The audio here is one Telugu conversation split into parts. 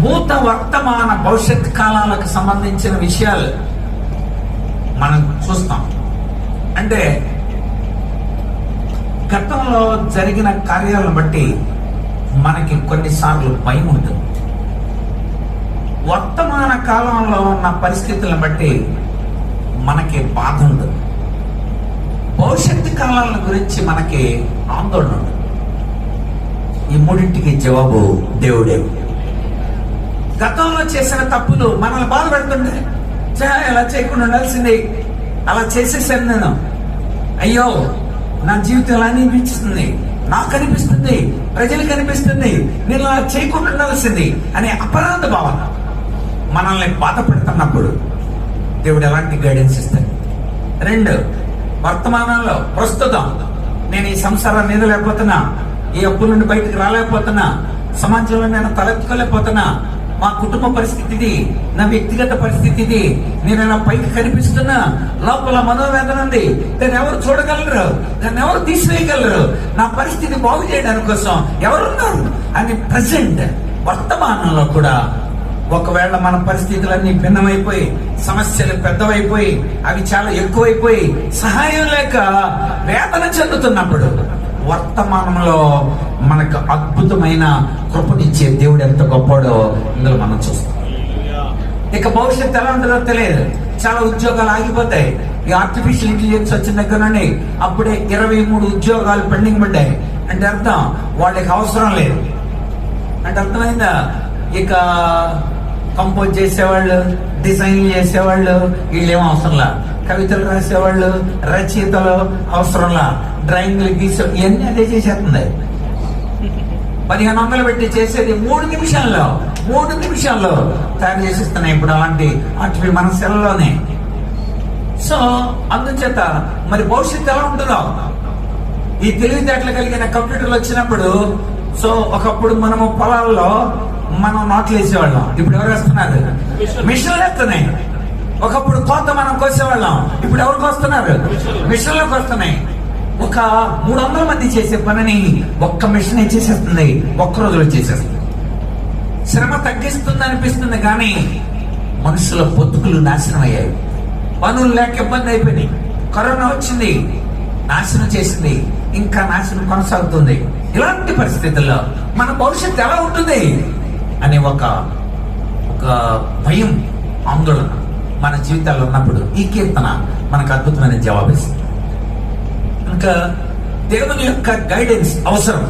భూత వర్తమాన భవిష్యత్ కాలాలకు సంబంధించిన విషయాలు మనం చూస్తాం. అంటే గతంలో జరిగిన కార్యాలను బట్టి మనకి కొన్నిసార్లు భయం ఉంటుంది. వర్తమాన కాలంలో ఉన్న పరిస్థితులను బట్టి మనకి బాధ ఉంటుంది. భవిష్యత్తు కాలాల గురించి మనకి ఆందోళన ఉంటుంది. ఈ మూడింటికి జవాబు దేవుడే. గతంలో చేసిన తప్పులు మనల్ని బాధ పెడుతుండే. ఎలా చేయకుండా ఉండాల్సింది, అలా చేసేసాను నేను, అయ్యో నా జీవితం ఎలా అనిపిస్తుంది, నాకు అనిపిస్తుంది, ప్రజలకు అనిపిస్తుంది, నేను అలా చేయకుండా ఉండాల్సింది అనే అపరాధ భావన మనల్ని బాధ పెడుతున్నప్పుడు దేవుడు ఎలాంటి గైడెన్స్ ఇస్తాడు? 2, వర్తమానంలో ప్రస్తుతం నేను ఈ సంసారాన్ని ఎదలేకపోతున్నా, ఈ అప్పుల నుండి బయటకు రాలేకపోతున్నా, సమాజంలో నేను తలెత్తుకోలేకపోతున్నా, మా కుటుంబ పరిస్థితి ఇది, నా వ్యక్తిగత పరిస్థితి ఇది, నేను ఇలా పైకి కనిపిస్తున్నా, లోపల మనోవేదన ఉంది, దాన్ని ఎవరు చూడగలరు, దాన్ని ఎవరు తీసివేయగలరు, నా పరిస్థితి బాగు చేయడానికి కోసం ఎవరున్నారు అని ప్రజెంట్ వర్తమానంలో కూడా ఒకవేళ మన పరిస్థితులన్నీ భిన్నమైపోయి, సమస్యలు పెద్దవైపోయి, అవి చాలా ఎక్కువైపోయి, సహాయం లేక వేదన చెందుతున్నప్పుడు వర్తమానంలో మనకు అద్భుతమైన కృపనిచ్చే దేవుడు ఎంత గొప్పడో ఇందులో మనం చూస్తాం. ఇక భవిష్యత్తు ఎలా ఉంటుందో తెలియదు. చాలా ఉద్యోగాలు ఆగిపోతాయి. ఈ ఆర్టిఫిషియల్ ఇంటెలిజెన్స్ వచ్చిన దగ్గర నుండి అప్పుడే 23 ఉద్యోగాలు పెండింగ్ పడ్డాయి. అంటే అర్థం వాళ్ళకి అవసరం లేదు అంటే అర్థమైందా? ఇక కంపోజ్ చేసేవాళ్ళు, డిజైన్లు చేసేవాళ్ళు వీళ్ళేమో అవసరంలా, కవితలు రాసేవాళ్ళు, రచయితలు అవసరంలా, డ్రాయింగ్లు గీసే ఇవన్నీ అదే చేసేస్తుంది. 1500 పెట్టి చేసేది 3 నిమిషాల్లో తయారు చేసిస్తున్నాయి ఇప్పుడు అలాంటి ఆర్టిఫిషియల్ మన సెల్లోనే. సో అందుచేత మరి భవిష్యత్తు ఎలా ఉంటుందో, ఈ తెలివితేటలు కలిగిన కంప్యూటర్లు వచ్చినప్పుడు, సో ఒకప్పుడు మనము పొలాల్లో మనం నాట్లు వేసేవాళ్ళం, ఇప్పుడు ఎవరు వేస్తున్నారు? మిషన్లు వేస్తున్నాయి. ఒకప్పుడు కోత మనం కోసేవాళ్ళం, ఇప్పుడు ఎవరికి వస్తున్నారు? మిషన్లకు వస్తున్నాయి. ఒక 300 మంది చేసే పనిని ఒక్క మిషన్ చేసేస్తుంది, ఒక్క రోజులో చేసేస్తుంది. శ్రమ తగ్గిస్తుంది అనిపిస్తుంది, కానీ మనుషుల బతుకులు నాశనం అయ్యాయి. పనులు లేక ఇబ్బంది అయిపోయినాయి. కరోనా వచ్చింది, నాశనం చేసింది, ఇంకా నాశనం కొనసాగుతుంది. ఇలాంటి పరిస్థితుల్లో మన భవిష్యత్తు ఎలా ఉంటుంది అనే ఒక భయం, ఆందోళన మన జీవితాల్లో ఉన్నప్పుడు ఈ కీర్తన మనకు అద్భుతమైన జవాబిస్తుంది. ఇంకా దేవుని యొక్క గైడెన్స్ అవసరం.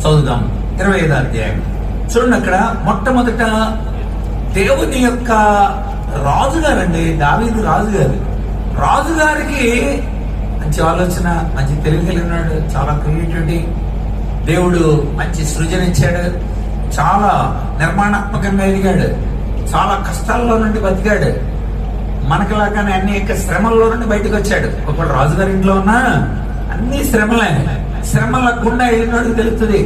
చదువుదాం 25వ అధ్యాయం. చూడండి, అక్కడ మొట్టమొదట దేవుని యొక్క రాజుగారండి, దావీదు రాజుగారికి మంచి ఆలోచన, మంచి తెలివి కలిగి ఉన్నాడు, చాలా క్రియేటివిటీ, దేవుడు మంచి సృజన ఇచ్చాడు, చాలా నిర్మాణాత్మకంగా ఎదిగాడు, చాలా కష్టాల్లో నుండి బతికాడు, మనకులాగానే అన్ని యొక్క శ్రమల్లో నుండి బయటకు వచ్చాడు. ఒకప్పుడు రాజుగారి ఇంట్లో ఉన్నా అన్ని శ్రమలే. శ్రమల గుండా వెళ్ళినోడికి తెలుస్తుంది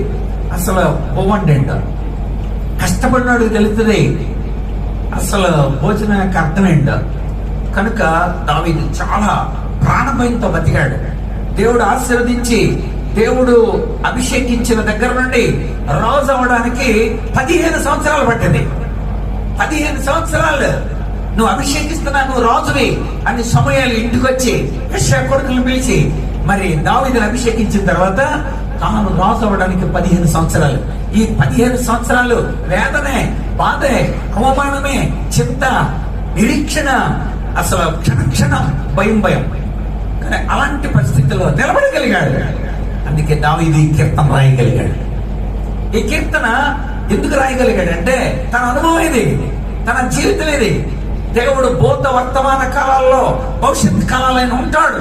అసలు పోవండి ఏంటో, కష్టపడినోడికి తెలుస్తుంది అసలు భోజనం యొక్క అర్థం ఏంటో. కనుక దావీదు చాలా ప్రాణభయంతో బతికాడు. దేవుడు ఆశీర్వదించి, దేవుడు అభిషేకించిన దగ్గర నుండి రాజు అవడానికి 15 సంవత్సరాలు పట్టింది. 15 సంవత్సరాలు నువ్వు అభిషేకిస్తున్నా, నువ్వు రాజువి అని సమూయేలు ఇంటికి వచ్చి యెషయా కొడుకులను పిలిచి మరి దావీదును అభిషేకించిన తర్వాత తాను రాజు అవడానికి 15 సంవత్సరాలు. ఈ 15 సంవత్సరాలు వేదనే, బాధే, అవమానమే, చింత, నిరీక్షణ, అసలు క్షణక్షణం భయం. కానీ అలాంటి పరిస్థితుల్లో నిలబడగలిగాడు. అందుకే దావీదు ఈ కీర్తన రాయగలిగాడు. ఈ కీర్తన ఎందుకు రాయగలిగాడు అంటే తన అనుభవం ఇది, తన జీవితం ఇది. దేవుడు భూత వర్తమాన కాలాల్లో భవిష్యత్ కాలాలైన ఉంటాడు.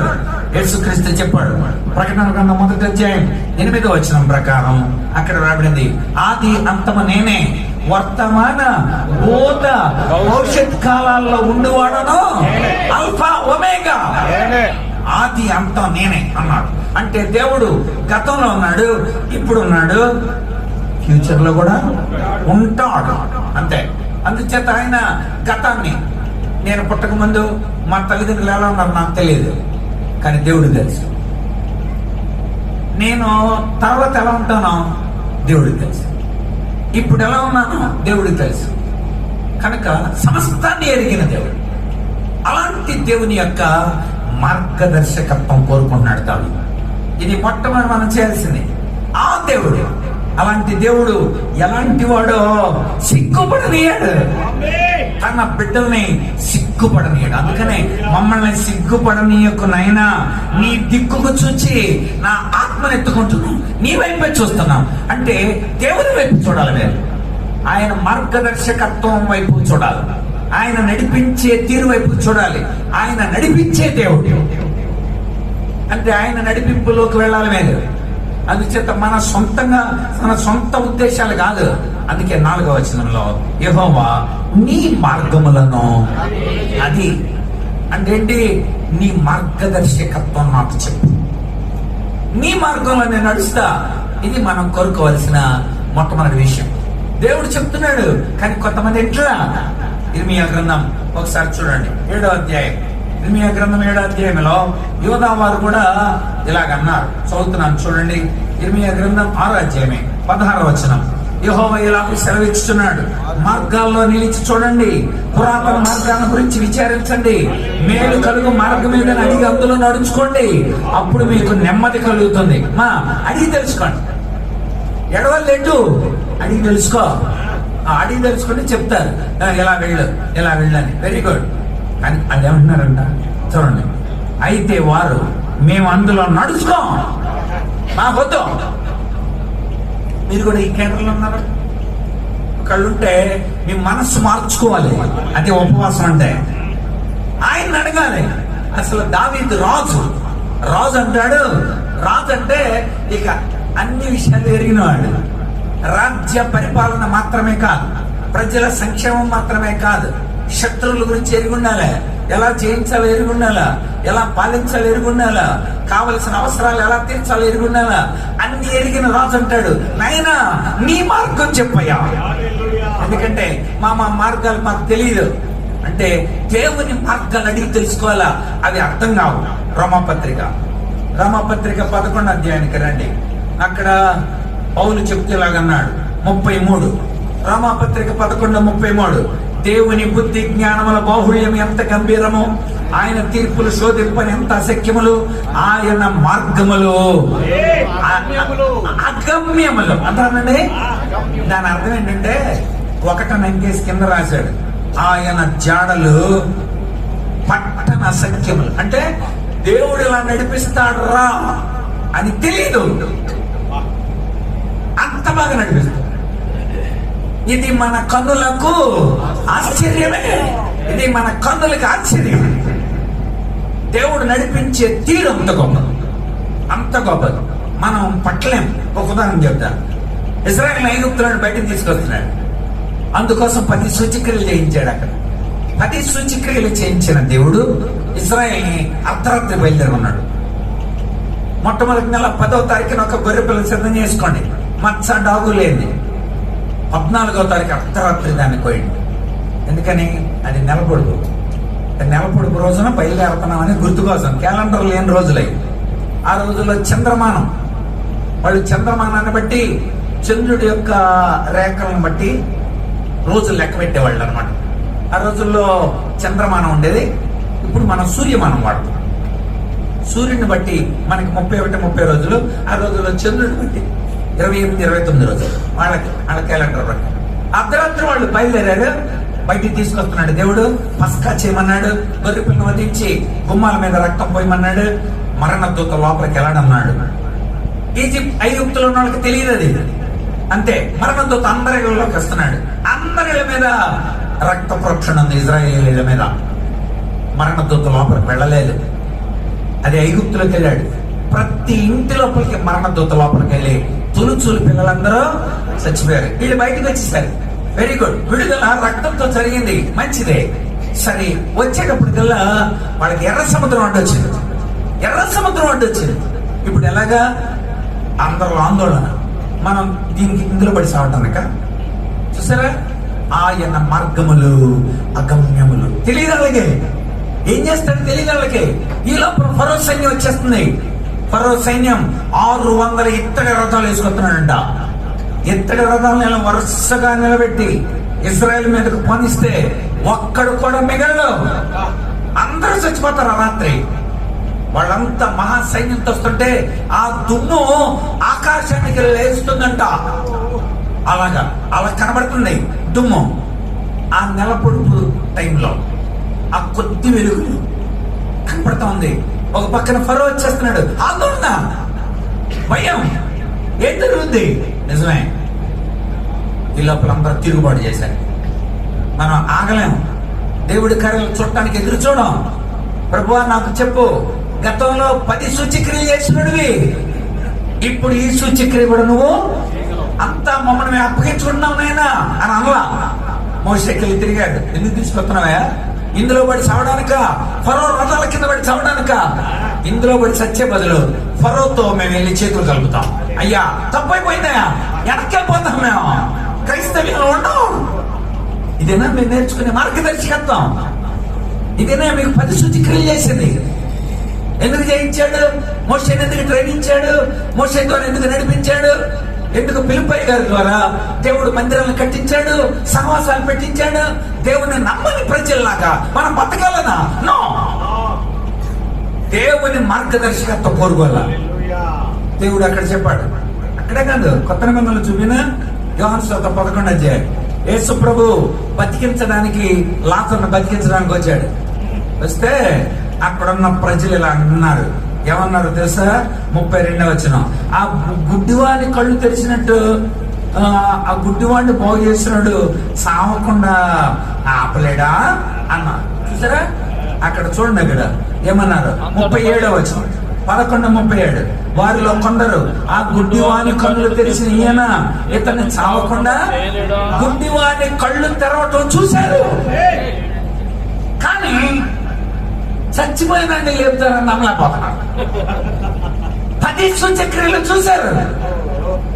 యేసుక్రీస్తు చెప్పాడు. ప్రకటన గ్రంథం 1వ అధ్యాయం 8వ వచనం ప్రకారం అక్కడ రాబడింది, ఆది అంతము నేనే, వర్తమాన భూత భవిష్యత్ కాలాల్లో ఉండువాడను, ఆల్ఫా ఒమేగా, ఆది అంతం నేనే అన్నాడు. అంటే దేవుడు గతంలో ఉన్నాడు, ఇప్పుడు ఉన్నాడు, ఫ్యూచర్ లో కూడా ఉంటాడు. అంతే. అందుచేత ఆయన గతాన్ని, నేను పుట్టక ముందు మా తల్లిదండ్రులు ఎలా ఉన్నారు నాకు తెలియదు, కానీ దేవుడు తెలుసు. నేను తర్వాత ఎలా ఉంటానో దేవుడికి తెలుసు. ఇప్పుడు ఎలా ఉన్నానో దేవుడికి తెలుసు కనుక సమస్తాన్ని ఎరిగిన దేవుడు. అలాంటి దేవుని యొక్క మార్గదర్శకత్వం కోరుకుంటున్నాడు దావీదు. ఇది మొట్టమొదటి మనం చేయాల్సింది. ఆ దేవుడు, అలాంటి దేవుడు ఎలాంటి వాడో సిగ్గుపడనీయాడు, తన బిడ్డల్ని సిగ్గుపడనీయాడు. అందుకనే మమ్మల్ని సిగ్గుపడనీయకు నాయనా, నీ దిక్కుకు చూచి నా ఆత్మను ఎత్తుకుంటున్నాం, నీ వైపే చూస్తున్నాం. అంటే దేవుని వైపు చూడాలి మీరు, ఆయన మార్గదర్శకత్వం వైపు చూడాలి, ఆయన నడిపించే తీరు వైపు చూడాలి. ఆయన నడిపించే దేవుడు అంటే ఆయన నడిపింపులోకి వెళ్ళాలి మీరు. అందుచేత మన సొంత ఉద్దేశాలు కాదు. అందుకే 4వ వచనంలో యెహోవా నీ మార్గములను, అది అంటే ఏంటి, నీ మార్గదర్శకత్వం నాకు చెప్పు, నీ మార్గంలో నేను నడుస్తా. ఇది మనం కోరుకోవాల్సిన మొట్టమొదటి విషయం. దేవుడు చెప్తున్నాడు, కానీ కొంతమంది ఎట్లా. ఇర్మియా గ్రంథం ఒకసారి చూడండి, 7వ అధ్యాయం. ఇర్మియా గ్రంథం 7వ అధ్యాయంలో యోధా వారు కూడా ఇలాగన్నారు. చదువుతున్నాను చూడండి. ఇర్మియా గ్రంథం 6వ అధ్యాయమే 16వ వచనం. యెహోవా ఇలాగ సెలవిస్తున్నాడు, మార్గాల్లో నిలిచి చూడండి, పురాతన మార్గాల గురించి విచారించండి, మేలు కలుగు మార్గం మీద అడిగి అందులో నడుచుకోండి, అప్పుడు మీకు నెమ్మది కలుగుతుంది. అడిగి తెలుసుకోండి, ఎడవలేదు, అడిగి తెలుసుకో. అడిగి తెలుసుకుంటే చెప్తారు ఎలా వెళ్ళని. Very good. కానీ అది ఏమంటున్నారంట చూడండి, అయితే వారు మేము అందులో నడుచుకోం, మాకొద్దు. మీరు కూడా ఈ కేంద్రంలో ఉన్నారు, ఒకళ్ళుంటే మీ మనస్సు మార్చుకోవాలి. అదే ఉపవాసం అంటే. ఆయన అడగాలి. అసలు దావీదు రాజు అంటాడు. రాజు అంటే ఇక అన్ని విషయాలు ఎరిగినవాడు. రాజ్య పరిపాలన మాత్రమే కాదు, ప్రజల సంక్షేమం మాత్రమే కాదు, శత్రువుల గురించి ఎరిగి ఉండాలి, ఎలా జయించాలో ఎరిగి ఉండాలా, ఎలా పాలించాలో ఎరిగి ఉండాలా, కావలసిన అవసరాలు ఎలా తీర్చాలో ఎరిగి ఉండాలా, అన్ని ఎరిగిన రాజు అంటాడు, నాయనా నీ మార్గం చెప్పయ్యా. ఎందుకంటే మా మార్గాలు మాకు తెలియదు అంటే దేవుని మార్గాలు అడిగి తెలుసుకోవాలా, అవి అర్థం కావు. రోమాపత్రిక 11వ అధ్యాయానికి రండి. అక్కడ పౌలు చెప్తేలాగన్నాడు 33, రోమాపత్రిక 11:33, దేవుని బుద్ధి జ్ఞానముల బాహుళ్యం ఎంత గంభీరము, ఆయన తీర్పులు శోధింపని ఎంత అసఖ్యములు, ఆయన మార్గములు అగమ్యములు అంటానండి. దాని అర్థం ఏంటంటే 1 కింద రాశాడు, ఆయన జాడలు పట్టణ అసఖ్యములు. అంటే దేవుడు ఇలా నడిపిస్తాడు రా అని తెలియదు, అంత బాగా నడిపిస్తాడు. ఇది మన కన్నులకు ఆశ్చర్యమే, ఇది మన కన్నులకు ఆశ్చర్యం. దేవుడు నడిపించే తీరు అంత గొప్పది, మనం పట్టలేం. ఒక ఉదాహరణ చెప్తాను. ఇశ్రాయేలు ఐగుప్తులను బయటకు తీసుకొస్తున్నాడు, అందుకోసం 10 సూచక్రియలు చేయించాడు. అక్కడ 10 సూచక్రియలు చేయించిన దేవుడు ఇశ్రాయేలుని అర్ధరాత్రి బయలుదేరున్నాడు. మొట్టమొదటి నెల 10వ తారీఖున ఒక గొర్రె పిల్ల సిద్ధం చేసుకోండి, మచ్చ డాగు లేని. 14వ తారీఖు అర్ధరాత్రి దాన్ని కోయండి. ఎందుకని? అది నెలపొడుపు రోజున బయలుదేరుతున్నామని గుర్తు కోసం. క్యాలెండర్ లేని రోజులై. ఆ రోజుల్లో చంద్రమానం, వాళ్ళు చంద్రమానాన్ని బట్టి, చంద్రుడి యొక్క రేఖలను బట్టి రోజులు లెక్క పెట్టేవాళ్ళు అనమాట. ఆ రోజుల్లో చంద్రమానం ఉండేది. ఇప్పుడు మనం సూర్యమానం వాడతాం. సూర్యుని బట్టి మనకి 31-30 రోజులు, ఆ రోజుల్లో చంద్రుడిని బట్టి 28-29 రోజులు వాళ్ళ క్యాలెండర్ బట్టి. అర్ధరాత్రి వాళ్ళు బయలుదేరారు, బయటికి తీసుకొస్తున్నాడు దేవుడు. పస్కా చేయమన్నాడు, గొర్రె పిల్లను వధించి గుమ్మాల మీద రక్తం పోయమన్నాడు, మరణ దూత లోపలికి వెళ్ళడన్నాడు. ఐగుప్తులో ఉన్న వాళ్ళకి తెలియదు అది. అంతే, మరణ దూత అందరిలోకి వస్తున్నాడు. అందరి మీద రక్త ప్రోక్షణ ఉంది. ఇజ్రాయేలీల మీద మరణ దూత లోపలికి వెళ్ళలేదు. అది ఐగుప్తులోకి వెళ్ళాడు. ప్రతి ఇంటి లోపలికి మరణ దూత లోపలికి వెళ్ళి తులుచూలు పిల్లలందరూ చచ్చిపోయారు. వీళ్ళు బయటకు వచ్చేసారు. వెరీ గుడ్, విడుదల రక్తంతో జరిగింది, మంచిదే. సరే, వచ్చేటప్పటికల్లా వాళ్ళకి ఎర్ర సముద్రం అడ్డొచ్చింది. ఇప్పుడు ఎలాగా? అందరూ ఆందోళన, మనం దీనికి ఇందులో పడి సావటానిక. చూసారా, ఆయన మార్గములు అగమ్యములు. తెలియదు వాళ్ళకి, ఏం చేస్తాడు తెలియదు వాళ్ళకి. ఈ లోపల ఫరో సైన్యం వచ్చేస్తుంది. ఫరో సైన్యం 600 ఇత్తడి రథాలు వేసుకొస్తున్నాడంట. ఇత్తడి రథాలను వరుసగా నిలబెట్టి ఇజ్రాయెల్ మీదకు పోనిస్తే ఒక్కడు కూడా మిగలడు, అందరూ చచ్చిపోతారు ఆ రాత్రి. వాళ్ళంతా మహాసైన్యంతో వస్తుంటే ఆ దుమ్ము ఆకాశానికి లేస్తుందంట. అలా కనబడుతుంది దుమ్ము. ఆ నెల పొడుపు టైంలో ఆ కొద్ది వెలుగు కనపడతా ఉంది. ఒక పక్కన ఫరో వచ్చేస్తున్నాడు, ఆందోళన, భయం, ఏం జరుగుతుంది? నిజమే, ఈ లోపల అందరూ తిరుగుబాటు చేశారు. మనం ఆగలేము, దేవుడి కార్యాలు చూడటానికి ఎదురు చూడం. ప్రభువా నాకు చెప్పు, గతంలో 10 సూచక్రియలు చేసినవి, ఇప్పుడు ఈ సూచక్రియ కూడా నువ్వు అంతా మమ్మల్ని అప్పగించుకుంటున్నావు నాయనా అని అనలా. మోషేకెళ్ళి తిరిగాడు, ఎందుకు తీసుకొస్తున్నావా? ఇందులో పడి చావడానిక? ఫరో రథాల కింద పడి చావడానిక? ఇందులో పడి చచ్చే బదులు ఫరోతో మేము వెళ్ళి చేతులు కలుపుతాం. అయ్యా తప్పైపోయిందా, వెనక్కెళ్ళిపోతాం మేము, క్రైస్తవ్యంలో ఉండవు. ఇదేనా మీరు నేర్చుకునే మార్గదర్శకత్వం? ఇదేనా మీకు 10 సూచక్రియలు చేసింది? ఎందుకు చేయించాడు? మోషేని ఎందుకు ట్రైనించాడు? మోషే ద్వారా ఎందుకు నడిపించాడు? ఎందుకు ఫిలిప్పై గారి ద్వారా దేవుడు మందిరాలను కట్టించాడు, సహవాసాలు పెట్టించాడు? దేవుని నమ్మని ప్రజల్లాగా మనం బతకాలనా? నో. దేవుని మార్గదర్శకత్వం కోరుకోవాల. దేవుడు అక్కడ చెప్పాడు. అక్కడే కాదు, కొత్త నిబంధనలు చూపిన యోహాను సువార్త 11వ అధ్యాయం. యేసు ప్రభు బతికించడానికి, లాజరును బతికించడానికి వచ్చాడు. వస్తే అక్కడున్న ప్రజలు ఇలా అన్నారు. ఏమన్నారు తెలుసా? 32వ వచనం. ఆ గుడ్డివాడి కళ్ళు తెరిచినట్టు ఆ గుడ్డివాడిని బాగు చేసినాడు, సావకుండా ఆపలేడా అన్న. చూసారా అక్కడ చూడండి, అక్కడ ఏమన్నారు? 37వ వచనం, 11:37. వారిలో కొందరు ఆ గుడ్డివాని కళ్ళు తెరిచిన ఈయన ఇతన్ని చావకుండా గుడ్డివాని కళ్ళు తెరవటం చూశారు, కానీ చచ్చిపోయినండి లేపుతారని నమ్మలేకపోతున్నారు. 10 సూచక్రియలు చూశారు,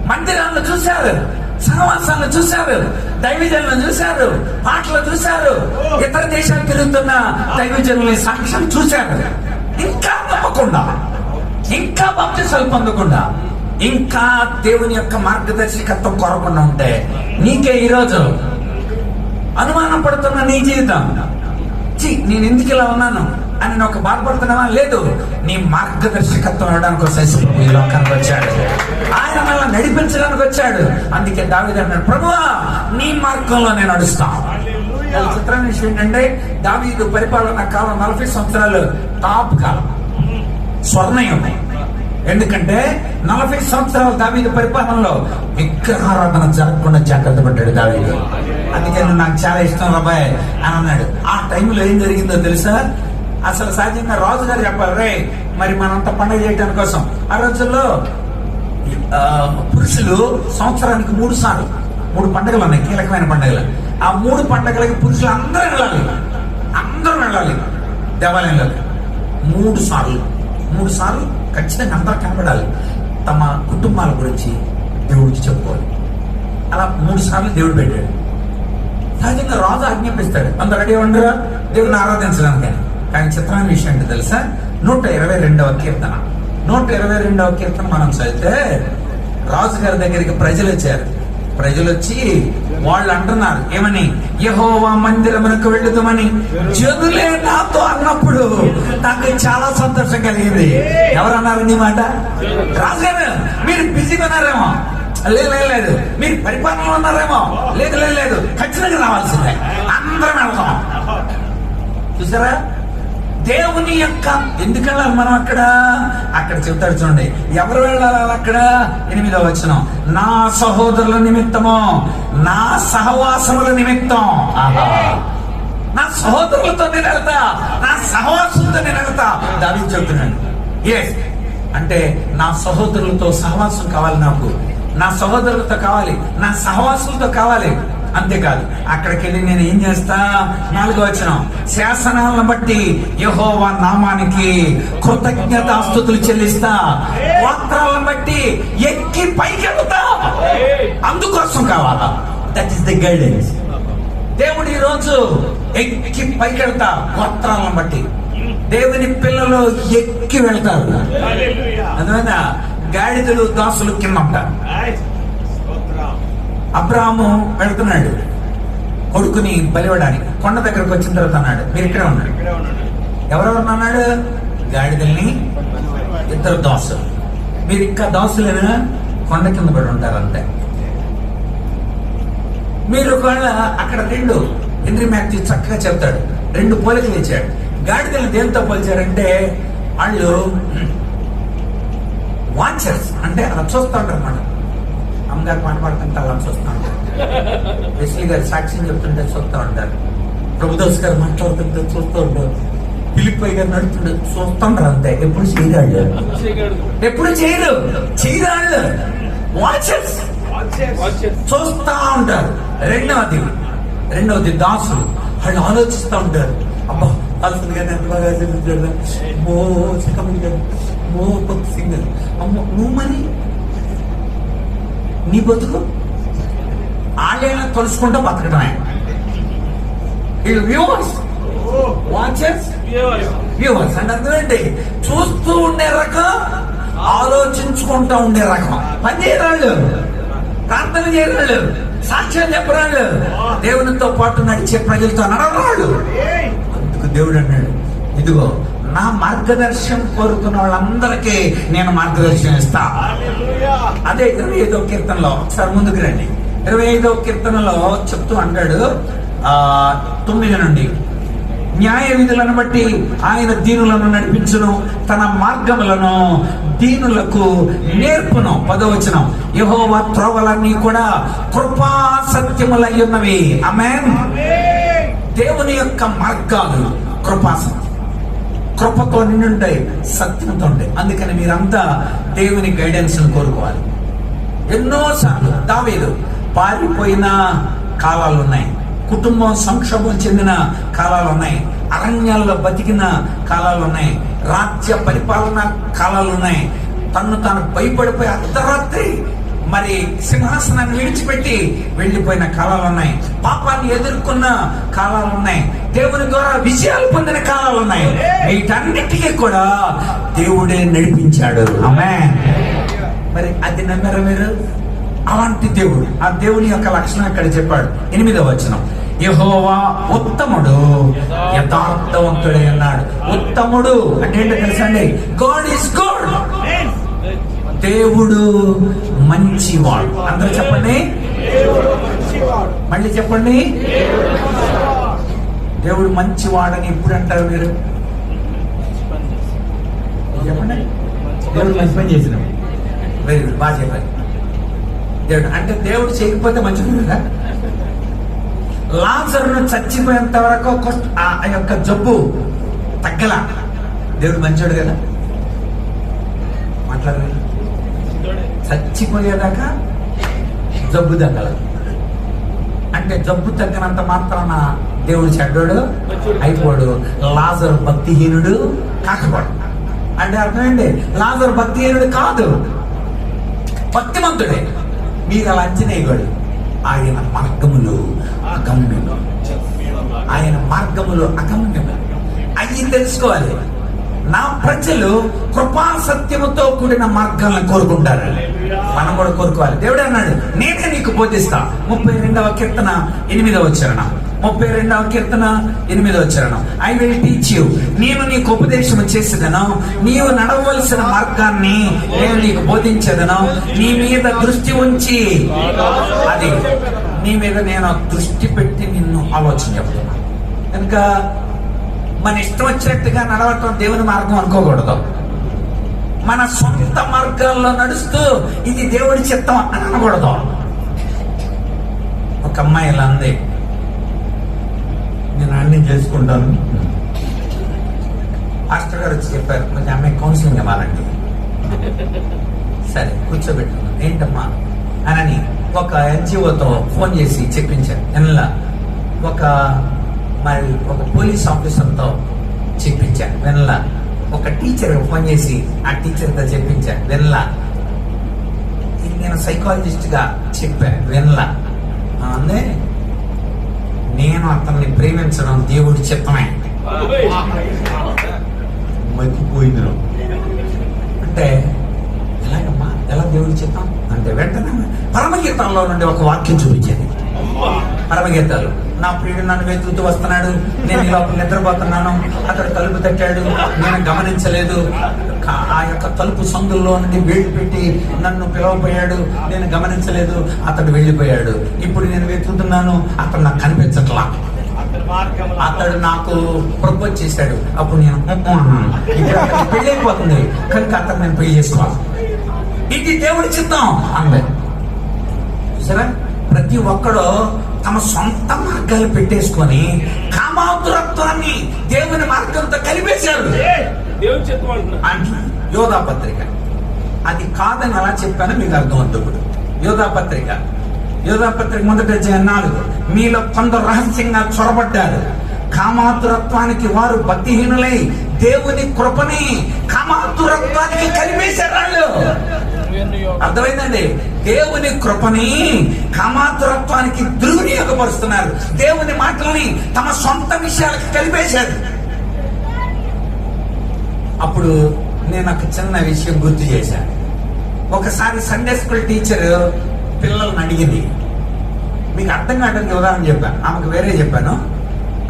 మందిరాలను చూశారు, సహవాసాలను చూశారు, దైవజనులను చూశారు, పాటలు చూశారు, ఇతర దేశాలు తిరుగుతున్న దైవజనుల సాక్ష్యం చూశారు. ఇంకా నమ్మకుండా, ఇంకా బాప్తిసాలు పొందకుండా, ఇంకా దేవుని యొక్క మార్గదర్శకత్వం కోరకుండా ఉంటే నీకే ఈరోజు అనుమానం పడుతున్న నీ జీవితం, నేను ఎందుకు ఇలా ఉన్నాను అని ఒక బాధపడుతున్నావా? లేదు, నీ మార్గదర్శకత్వం ఇవ్వడానికి కోసం ఈ లోకానికి వచ్చాడు. ఆయన మనల్ని నడిపించడానికి వచ్చాడు. అందుకే దావీదు అన్నాడు, ప్రభువా నీ మార్గంలో నేను నడుస్తాను. చిత్రమైన విషయం ఏంటంటే, దావీదు పరిపాలన కాలం 40 సంవత్సరాలు టాప్ కాలం, స్వర్ణయుగం. ఎందుకంటే 40 సంవత్సరాలు దావీదు పరిపాలనలో విగ్రహారాధన జరగకుండా జాగ్రత్త పడ్డాడు దావీదు. అందుకే నాకు చాలా ఇష్టం రాబాయ్ అని అన్నాడు. ఆ టైంలో ఏం జరిగిందో తెలుసా? అసలు సహజంగా రాజు గారు చెప్పాలి, రే మరి మనంతా పండుగ చేయడానికి కోసం. ఆ రోజుల్లో పురుషులు సంవత్సరానికి 3 సార్లు 3 పండుగలు ఉన్నాయి, కీలకమైన పండుగలు. ఆ 3 పండుగలకి పురుషులు అందరూ వెళ్ళాలి దేవాలయంలోకి. 3 సార్లు ఖచ్చితంగా అందరూ కనబడాలి, తమ కుటుంబాల గురించి దేవుడికి చెప్పుకోవాలి. అలా 3 సార్లు దేవుడు పెట్టాడు. సహజంగా రాజు ఆజ్ఞాపిస్తాడు, అందరూ రెడీ ఉండరా దేవుని ఆరాధించడానికి. కానీ చిత్రమైన విషయం అంటే తెలుసా? 122వ కీర్తన. 122వ కీర్తన మనం చదివితే రాజుగారి దగ్గరికి ప్రజలు వచ్చారు. ప్రజలు వచ్చి వాళ్ళు అంటున్నారు ఏమని? యెహోవా మందిరమునకు వెళ్ళుదామని జనులే నాతో అన్నప్పుడు నాకు చాలా సంతోషం కలిగింది. ఎవరన్నారు నీ మాట? రాజుగారు మీరు బిజీగా ఉన్నారేమో, లేదు మీరు పరిపాలనలో ఉన్నారేమో, లేదు ఖచ్చితంగా రావాల్సిందే, అందరం వెళ్తాం. చూసారా దేవుని యొక్క ఎందుకు వెళ్ళాలి మనం? అక్కడ చెప్తాడు చూడండి, ఎవరు వెళ్ళాలి అక్కడ? 8వ వచనం, నా సహోదరుల నిమిత్తము, నా సహవాసముల నిమిత్తం. నా సహోదరులతో నేను వెళ్తా, నా సహవాసంతో నేను వెళ్తా దావీదు చెప్తున్నాడు. ఎస్ అంటే నా సహోదరులతో సహవాసం కావాలి, నాకు నా సహోదరులతో కావాలి, నా సహవాసులతో కావాలి. అంతేకాదు అక్కడికి వెళ్ళి నేను ఏం చేస్తా? 4వ వచనం, శాసనాలను బట్టి యెహోవా నామానికి కృతజ్ఞతాస్తుతులు చెల్లిస్తా, గోత్రాలను బట్టి ఎక్కి పైకి వెళ్తా. అందుకోసం కావాలా? That is the guidance. దేవుడు ఈ రోజు ఎక్కి పైకి వెళ్తా, గోత్రాలను బట్టి దేవుని పిల్లలు ఎక్కి వెళ్తారు. అర్థమైందా? గాడిదలు దాసులు కింద ఉంటారు. అబ్రాహాము వెళ్తున్నాడు కొడుకుని బలివ్వడానికి. కొండ దగ్గరకు వచ్చిన తర్వాత అన్నాడు, మీరు ఇక్కడే ఉన్నాడు. ఎవరెవరు అన్నాడు? గాడిదల్ని, ఇద్దరు దాసులు. మీరు ఇంకా దాసులేనా? కొండ కింద పడి ఉంటారు అంతే. మీరు ఒకవేళ అక్కడ హెన్రీ మ్యాథ్యూ చక్కగా చెప్తాడు, 2 పోలికలు ఇచ్చాడు. గాడిదల్ని దేంతో పోల్చారంటే వాళ్ళు వాచర్స్, అంటే అలా చూస్తూ ఉంటారు అన్నమాట. అమ్మగారు మాట్లాడుతుంటే అలా చూస్తూ ఉంటారు. వెస్లీ గారు సాక్ష్యం చెప్తుంటే చూస్తూ ఉంటారు. ప్రభుదాస్ గారు మాట్లాడుతుంటే చూస్తూ ఉంటారు. ఫిలిప్పై గారు నడుతుంటే చూస్తుంటారు అంతే. ఎప్పుడు చేయరాళ్ళు, ఎప్పుడు చేయరాళ్ళు వాచర్స్ చూస్తా ఉంటారు. రెండవది దాసులు. వాళ్ళు ఆలోచిస్తూ ఉంటారు. అబ్బా అసలు కానీ ఎంత బాగా చూపించాడు, మో చిక్కమని గారు, మో కొత్త సింగర్, అమ్మో నువ్వు మరి నీ బతుకు ఆళ్ళైనా తలుసుకుంటూ బతకడమే. వీళ్ళు వ్యూవర్స్, వాచర్స్, వ్యూవర్స్ అంటే అర్థమేంటి? చూస్తూ ఉండే రకం, ఆలోచించుకుంటూ ఉండే రకం. పని చేయరాళ్ళు, ప్రార్థన చేయరాళ్ళు, సాక్ష్యాలు చెప్పరాళ్ళు, దేవునితో పాటు నడిచే ప్రజలతో నడవరాళ్ళు. అందుకు దేవుడు అన్నాడు, ఇదిగో నా మార్గదర్శనం కోరుకున్న వాళ్ళందరికీ నేను మార్గదర్శనం ఇస్తా. అదే 25వ కీర్తనలో ఒకసారి ముందుకు రండి. 25వ కీర్తనలో చెప్తూ అంటాడు 9 నుండి, న్యాయ విధులను బట్టి ఆయన దీనులను నడిపించును, తన మార్గములను దీనులకు నేర్పును. 10వ వచనం, యెహోవా త్రోవలన్నీ కూడా కృపా సత్యములై ఉన్నవి. ఆమేన్. దేవుని యొక్క మార్గాలు కృపా సత్యం, కృపతో నిండి ఉంటాయి, సత్యంతో ఉంటాయి. అందుకని మీరంతా దేవుని గైడెన్స్ కోరుకోవాలి. ఎన్నోసార్లు దావీదు పారిపోయిన కాలాలు ఉన్నాయి, కుటుంబం సంక్షోభం చెందిన కాలాలు ఉన్నాయి, అరణ్యాల్లో బతికిన కాలాలు ఉన్నాయి, రాజ్య పరిపాలన కాలాలు ఉన్నాయి, తాను భయపడిపోయి అర్ధరాత్రి మరి సింహాసనాన్ని విడిచిపెట్టి వెళ్లిపోయిన కాలాలు ఉన్నాయి, పాపాన్ని ఎదుర్కొన్న కాలాలు ఉన్నాయి, దేవుని ద్వారా విజయాలు పొందిన కాలాలు ఉన్నాయి. వీటన్నిటికీ కూడా దేవుడే నడిపించాడు. ఆమేన్. మరి అది నమ్మారా మీరు? అలాంటి దేవుడు, ఆ దేవుని యొక్క లక్షణం ఇక్కడ చెప్పాడు. 8వ వచనం, యెహోవా ఉత్తముడు యథార్థవంతుడే అన్నాడు. ఉత్తముడు అంటే ఏంటో తెలుసా అండి? God is good. దేవుడు మంచివాడు. అందరూ చెప్పండి, మళ్ళీ చెప్పండి. దేవుడు మంచివాడని ఎప్పుడు అంటారు మీరు? చెప్పండి. దేవుడు మంచి పని చేసిన, వెరీ గుడ్, బాగా చెప్పారు. దేవుడు అంటే దేవుడు చేయకపోతే మంచిది కదా. లాజరును చచ్చిపోయేంత వరకు ఆ యొక్క జబ్బు తగ్గల, దేవుడు మంచోడు కదా. మాట్లాడలేదు, చచ్చిపోయేదాకా జబ్బు తగ్గల అంటే జబ్బు తగ్గినంత మాత్రాన దేవుడు చెడ్డోడు అయిపోడు. లాజరు భక్తిహీనుడు కాకపోడు అంటే అర్థమేంటి? లాజరు భక్తిహీనుడు కాదు, భక్తిమంతుడే. మీరు అలా అంచనేయగలడు. ఆయన మార్గములు అగమ్యము, ఆయన మార్గములు అగమ్యము అవి తెలుసుకోవాలి. నా ప్రజలు కృపా సత్యముతో కూడిన మార్గాలను కోరుకుంటారు, మనం కూడా కోరుకోవాలి. దేవుడు అన్నాడు, నేనే నీకు బోధిస్తా. 32వ కీర్తన 8వ వచనం, 32వ కీర్తన 8వ వచనం, ఐ విల్ టీచ్ యూ, నేను నీకు ఉపదేశం చేసేదను, నీవు నడవలసిన మార్గాన్ని నేను నీకు బోధించేదను, నీ మీద దృష్టి ఉంచి, అది నీ మీద నేను దృష్టి పెట్టి నిన్ను ఆలోచన చెప్తున్నా. కనుక మన ఇష్టం వచ్చినట్టుగా నడవటం దేవుని మార్గం అనుకోకూడదు. మన సొంత మార్గాల్లో నడుస్తూ ఇది దేవుడి చిత్తం అని అనకూడదు. ఒక అమ్మాయి ఇలా అంది, నేను అన్ని చేసుకుంటాను. మాస్టర్ గారు వచ్చి చెప్పారు, కొంచెం అమ్మాయి కౌన్సిలింగ్ ఇవ్వాలండి. సరే కూర్చోబెట్టుకున్నాను. ఏంటమ్మా అని ఒక ఎన్జిఓతో ఫోన్ చేసి చెప్పించాను. ఎన్నలా ఒక పోలీస్ ఆఫీసర్తో చెప్పించాను. వెనలా ఒక టీచర్ ఫోన్ చేసి ఆ టీచర్తో చెప్పించాను. వెనలా నేను సైకాలజిస్ట్ గా చెప్పాను. వెనలా అందే నేను అతన్ని ప్రేమించడం దేవుడి చిత్తమే. మర్చిపోయింది అంటే ఎలాగమ్మా, ఎలా దేవుడి చిత్తం అంటే వెంటనే పరమగీతాల్లో నుండి ఒక వాక్యం చూపించేది. పరమగీతాలు, నా ప్రియుడు నన్ను వెతుకుతూ వస్తున్నాడు, నేను ఈ లోపల నిద్రపోతున్నాను, అతడు తలుపు తట్టాడు, నేను గమనించలేదు, ఆ యొక్క తలుపు సందుల్లో నుండి వేడి పెట్టి నన్ను పిలవపోయాడు, నేను గమనించలేదు, అతడు వెళ్ళిపోయాడు. ఇప్పుడు నేను వెతుకుతున్నాను, అతడు నాకు కనిపించట్లా, అతడు నాకు ప్రపోజ్ చేశాడు, అప్పుడు నేను ఇప్పుడు అతను పెళ్లి అయిపోతుంది కనుక అతను నేను పెళ్లి చేసుకోవాలి, ఇది దేవుడి చిత్తం అందే. చూసారా, ప్రతి ఒక్కడు తమ సొంత మార్గాలు పెట్టేసుకొని కామాతురత్వాన్ని దేవుని మార్గంతో కలిపేశారు. అంటే యోధా పత్రిక అది కాదని అలా చెప్పాను, మీకు అర్థం అవుతుంది. యోధా పత్రిక మొదటి అధ్యాయం 4, మీలో కొందరు రహస్యంగా చొరబడ్డారు, కామాతురత్వానికి వారు భక్తిహీనులై దేవుని కృపని కామాతురత్వానికి కలిపేశారు వాళ్ళు. అర్థమైందండి? దేవుని కృపని కామాతురత్వానికి దుర్వినియోగపరుస్తున్నారు, దేవుని మాటలని తమ సొంత విషయాలకి కలిపేశారు. అప్పుడు నేను ఒక చిన్న విషయం గుర్తు చేశాను. ఒకసారి సండే స్కూల్ టీచర్ పిల్లల్ని అడిగింది, మీకు అర్థం కావడానికి ఉదాహరణ చెప్పాను, ఆమెకు వేరే చెప్పాను,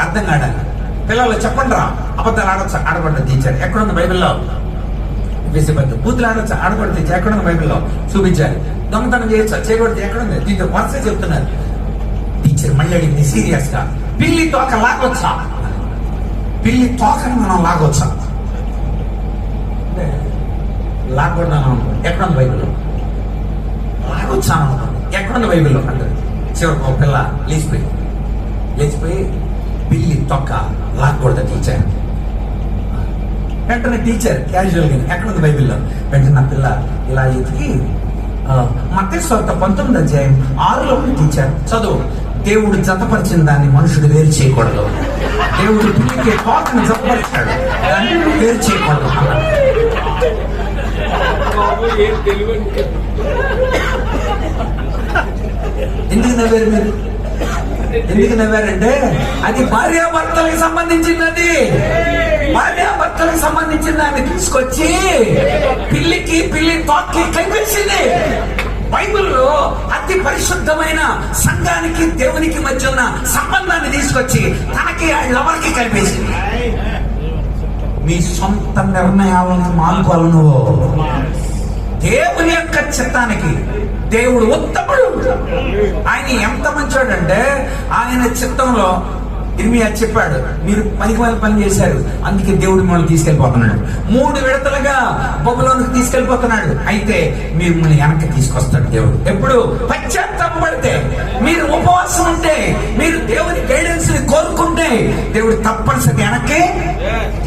అర్థం కావడానికి. పిల్లలు చెప్పండి రా, అబద్ధాలు ఆడొచ్చా? ఆడకూడదు టీచర్. ఎక్కడుంది బైబిల్లో? బూతులు ఆడొచ్చా? ఆడకూడదు టీచర్. ఎక్కడుంది బైబిల్లో? చూపించాలి. దొంగతనం చేయొచ్చా? చేయకూడదు. ఎక్కడుంది? టీచర్ వరుస చెప్తున్నారు. టీచర్ మళ్ళీ అడిగింది సీరియస్ గా, పిల్లి తోక లాగొచ్చా? పిల్లి తోకని మనం లాగొచ్చా? లాగకూడదు. ఎక్కడుంది బైబిల్లో? లాగొచ్చాను అనుకోండి, ఎక్కడుంది బైబిల్లో అంటారు. చివరికి ఒక పిల్ల లేచిపోయి పిల్లి తొక్క లాగకూడదు టీచర్. వెంటనే టీచర్ క్యాజువల్ గా ఎక్కడుంది బైబిల్లో? వెంటనే నా పిల్ల ఇలా ఎతికి మత్తయి సువార్త 19వ అధ్యాయం 6లో టీచర్ చదువు, దేవుడు జతపరిచిన దాన్ని మనుషుడు వేరు చేయకూడదు, దేవుడు పిల్లికి తోకను జతపరిచాడు, దాన్ని వేరు చేయకూడదు. ఎందుకు నవ్వారు మీరు? ఎందుకు నవ్వారంటే అది భార్యాభర్తలకు సంబంధించింది. భార్యాభర్తలకు సంబంధించిన దాన్ని తీసుకొచ్చి పిల్లి తోక్కి కలిపేసింది. బైబిల్లో అతి పరిశుద్ధమైన సంఘానికి దేవునికి మధ్య ఉన్న సంబంధాన్ని తీసుకొచ్చి తనకి ఎవరికి కలిపేసింది. మీ సొంత నిర్ణయాలను మానుకోవాలను. దేవుని యొక్క చిత్తానికి దేవుడు ఉత్తముడు. ఆయన ఎంత మంచోడంటే ఆయన చిత్తంలో ఇర్మియా చెప్పాడు, మీరు పని చేశారు, అందుకే దేవుడు మిమ్మల్ని తీసుకెళ్లిపోతున్నాడు. 3 విడతలుగా బబులోనికి తీసుకెళ్లిపోతున్నాడు. అయితే మీరు మిమ్మల్ని వెనక్కి తీసుకొస్తాడు దేవుడు. ఎప్పుడు? పశ్చాత్తాపడితే, మీరు ఉపవాసం ఉంటే, మీరు దేవుని గైడెన్స్ ని కోరుకుంటే దేవుడు తప్పనిసరి వెనక్కి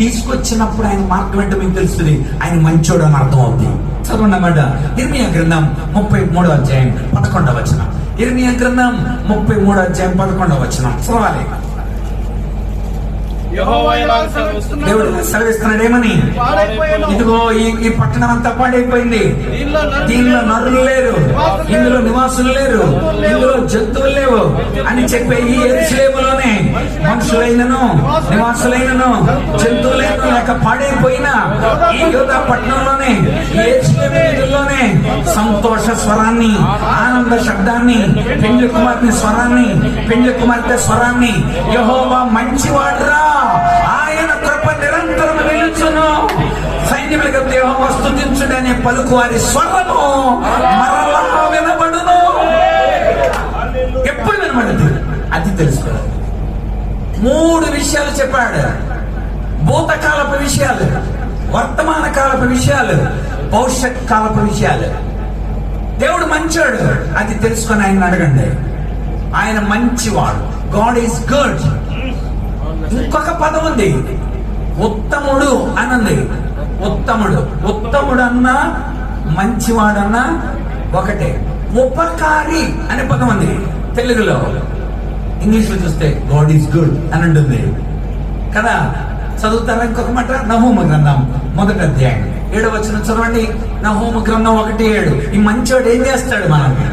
తీసుకొచ్చినప్పుడు ఆయన మార్గం ఏంటో మీకు తెలుస్తుంది. ఆయన మంచోడు అని అర్థం అవుతుంది. చదవండి ఇర్మియా గ్రంథం 33వ అధ్యాయం 11వ వచనం. ఇర్మియా గ్రంథం 33వ అధ్యాయం 11వ వచనం చదవాలి. దేవుడు సెలవిస్తున్నాడు ఏమని? ఇదిగో ఈ పట్టణం అంతా పాడైపోయింది, దీనిలో నరులు లేరు, ఇందులో నివాసులు లేరు, ఇందులో జంతువులు లేవు అని చెప్పే ఈ యెరూషలేములోనే మనుషులైనను నివాసులైనను జంతువులైన లేక పాడైపోయిన ఈ యూదా పట్టణంలోనే యెరూషలేము వీధుల్లోనే సంతోష స్వరాన్ని, ఆనంద శబ్దాన్ని, పెండ్లి కుమార్తె స్వరాన్ని, పెండ్లి కుమార్తె స్వరాన్ని, యెహోవా మంచివాడురా, ఆయన కృప నిరంతరం నిలుచును, సైన్యములకు యెహోవా స్తుతించుడు అనే పలుకు వారి స్వరము మరలా వినబడును. ఎప్పుడు వినబడుతుంది? అది తెలుసుకోవాలి. 3 విషయాలు చెప్పాడు. భూతకాలపు విషయాలు, వర్తమాన కాలపు విషయాలు, భవిష్యత్ కాలపు విషయాలు. దేవుడు మంచోడు, అది తెలుసుకొని ఆయన అడగండి. ఆయన మంచివాడు. God is good. ఇంకొక పదం ఉంది, ఉత్తముడు అనంది. ఉత్తముడు అన్నా మంచివాడన్నా ఒకటే. ఉపకారి అనే పదం ఉంది తెలుగులో. ఇంగ్లీష్ లో చూస్తే గాడ్ ఈజ్ గుడ్ అని ఉంటుంది కదా. చదువుతారా ఇంకొక మాట? నహూము గ్రంథం 1వ అధ్యాయం 7వ వచనం చదవండి. నహూము గ్రంథం 1:7. ఈ మంచోడు ఏం చేస్తాడు? మనకి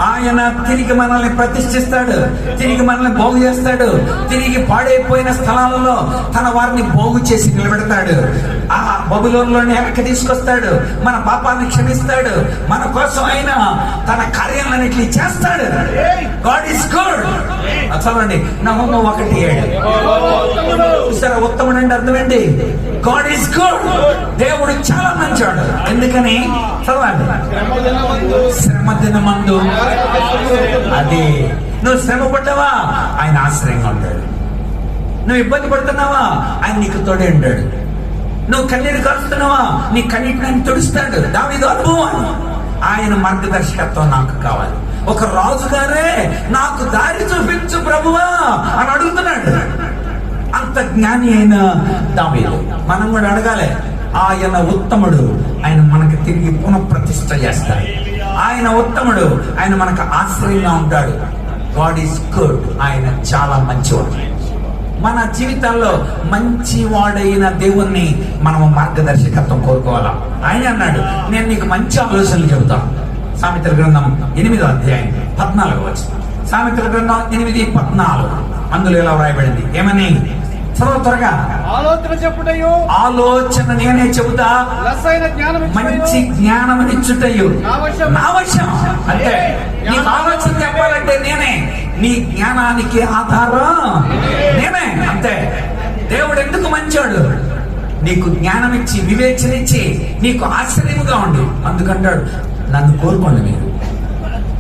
ఆయన తిరిగి మనల్ని ప్రతిష్ఠిస్తాడు, తిరిగి మనల్ని బాగు చేస్తాడు, తిరిగి పాడైపోయిన స్థలాలలో తన వారిని బాగు చేసి నిలబెడతాడు. ఆ బబులోనులోని వెనక్కి తీసుకొస్తాడు, మన పాపాన్ని క్షమిస్తాడు, మన కోసం ఆయన తన కార్యాలన్నిటినీ చేస్తాడు. God is good. చదవండి నహూము 1:7. చూసారా, ఉత్తముడు అంటే అర్థమేంటి? God is good. దేవుడు చాలా మంచివాడు. ఎందుకని చదవండి, శ్రమ దినమందు అది నువ్వు శ్రమ పడ్డావా, ఆయన ఆశ్రయంగా ఉంటాడు. నువ్వు ఇబ్బంది పడుతున్నావా, ఆయన నీకు తోడే ఉంటాడు. నువ్వు కన్నీరు కారుస్తున్నావా, నీ కన్నీటిని తుడుస్తాడు. దావీదు అనుభవం. ఆయన మార్గదర్శకత్వం నాకు కావాలి. ఒక రాజుగారే నాకు దారి చూపించు ప్రభువా అని అడుగుతున్నాడు. అంత జ్ఞాని అయిన దావీదు. మనం కూడా అడగాలి. ఆయన ఉత్తముడు, ఆయన మనకు తిరిగి పునఃప్రతిష్ఠ చేస్తాడు. ఆయన ఉత్తముడు, ఆయన మనకు ఆశ్రయంగా ఉంటాడు. God is good. ఆయన చాలా మంచివాడు. మన జీవితాల్లో మంచి వాడైన దేవుణ్ణి మనము మార్గదర్శకత్వం కోరుకోవాలా. ఆయన అన్నాడు, నేను నీకు మంచి ఆలోచనలు చెబుతాను. సామెతల గ్రంథం 8:14. సామెతల గ్రంథం 8:14. అందులో ఇలా వ్రాయబడింది, ఏమని? చదవ త్వరగా. ఆలోచన నేనే చెబుతా, మంచి జ్ఞానం ఇచ్చుటయు నా వశం. అంటే నీకు ఆలోచన చెప్పాలంటే నేనే, నీ జ్ఞానానికి ఆధారం నేనే. అంతే. దేవుడు ఎందుకు మంచివాడు? నీకు జ్ఞానం ఇచ్చి, వివేచన ఇచ్చి, నీకు ఆశ్చర్యముగా ఉండు. అందుకంటాడు, నన్ను కోరుకోండి.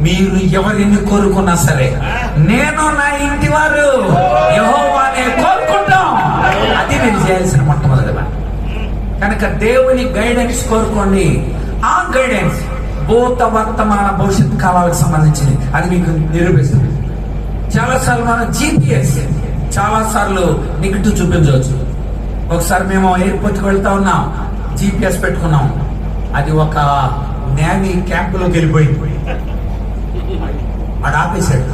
మీరు ఎవరిని కోరుకున్నా సరే, నేను నా ఇంటి వారు యెహోవానే కోరుకుంటాం. అది మీరు చేయాల్సిన మొట్టమొదటి పని. కనుక దేవుని గైడెన్స్ కోరుకోండి. ఆ గైడెన్స్ భూత, వర్తమాన, భవిష్యత్ కాలాలకు సంబంధించింది. అది మీకు నిరూపిస్తుంది. చాలాసార్లు మన GPS చాలాసార్లు నెగిటివ్ చూపించవచ్చు. ఒకసారి మేము ఎయిర్పోర్ట్కి వెళ్తా ఉన్నాం, GPS పెట్టుకున్నాం. అది ఒక నేవీ క్యాంపులోకి వెళ్ళిపోయింది. వాడు ఆపేశాడు.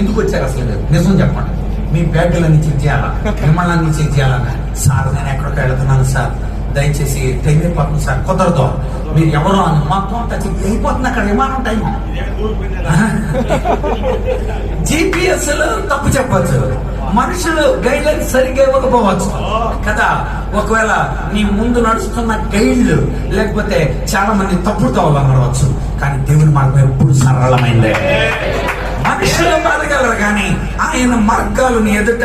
ఎందుకు వచ్చారు అసలు? నిజం చెప్పండి. మీ బ్యాగులన్నీ చెక్ చేయాలా, విమానాన్ని చెక్ చేయాలన్నా. సార్ నేను ఎక్కడికి వెళ్తున్నాను సార్, దయచేసి టైం అయిపోతుంది సార్. కుదరదు, మీరు ఎవరో అని మొత్తం అంతా చెక్ అయిపోతుంది. అక్కడ విమానం టైం. GPS తప్పు చెప్పచ్చు, మనుషులు గైడ్లైన్స్ సరిగ్గా ఇవ్వకపోవచ్చు కదా. ఒకవేళ నీ ముందు నడుస్తున్న గైడ్లు లేకపోతే చాలా మంది తప్పుడు తోవలనవచ్చు. కానీ దేవుని మార్గం ఎప్పుడు సరళమైందే. మనుషులు మారగలరు కానీ ఆయన మార్గాలను ఎదుట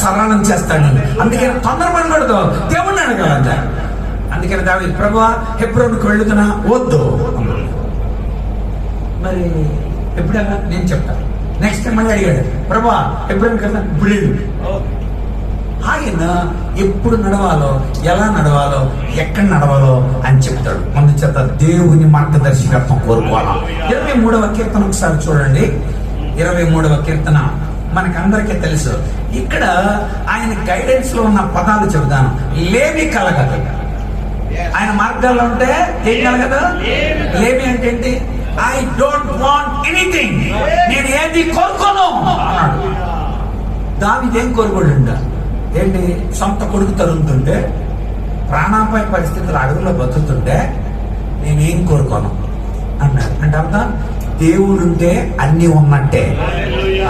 సరళం చేస్తాడు. అందుకని తొందరపడకూడదు, దేవుణ్ణి అడగాలంట. అందుకని దావీదు, ప్రభువా హెబ్రోనుకు వెళ్తున్నా, వద్దు. మరి ఎప్పుడన్నా నేను చెప్తాను. నెక్స్ట్ టైం మళ్ళీ అడిగాడు, ప్రభువా హెబ్రోనుకు వెళ్తా, ఇప్పుడు ఆయన ఎప్పుడు నడవాలో, ఎలా నడవాలో, ఎక్కడ నడవాలో అని చెప్తాడు. ముందు చేత దేవుని మార్గదర్శకత్వం కోరుకోవాలా. 23వ కీర్తన ఒకసారి చూడండి. 23వ కీర్తన మనకందరికీ తెలుసు. ఇక్కడ ఆయన గైడెన్స్ లో ఉన్న పదాలు చెబుతాను. లేమి కలగదు. ఆయన మార్గాల్లో ఉంటే ఏం కలగదు? లేమి అంటే ఏంటి? I don't want anything. నేను ఏది కోరుకోను అన్నాడు. దావీదు ఏం కోరుకోడు? ఏంటి? సొంత కొడుకు తరుగుతుంటే, ప్రాణాపాయ పరిస్థితులు అడవుల్లో బతుకుతుంటే నేనేం కోరుకోను అన్నాడు. అంటే అర్థం, దేవుడుంటే అన్ని ఉన్నట్టే.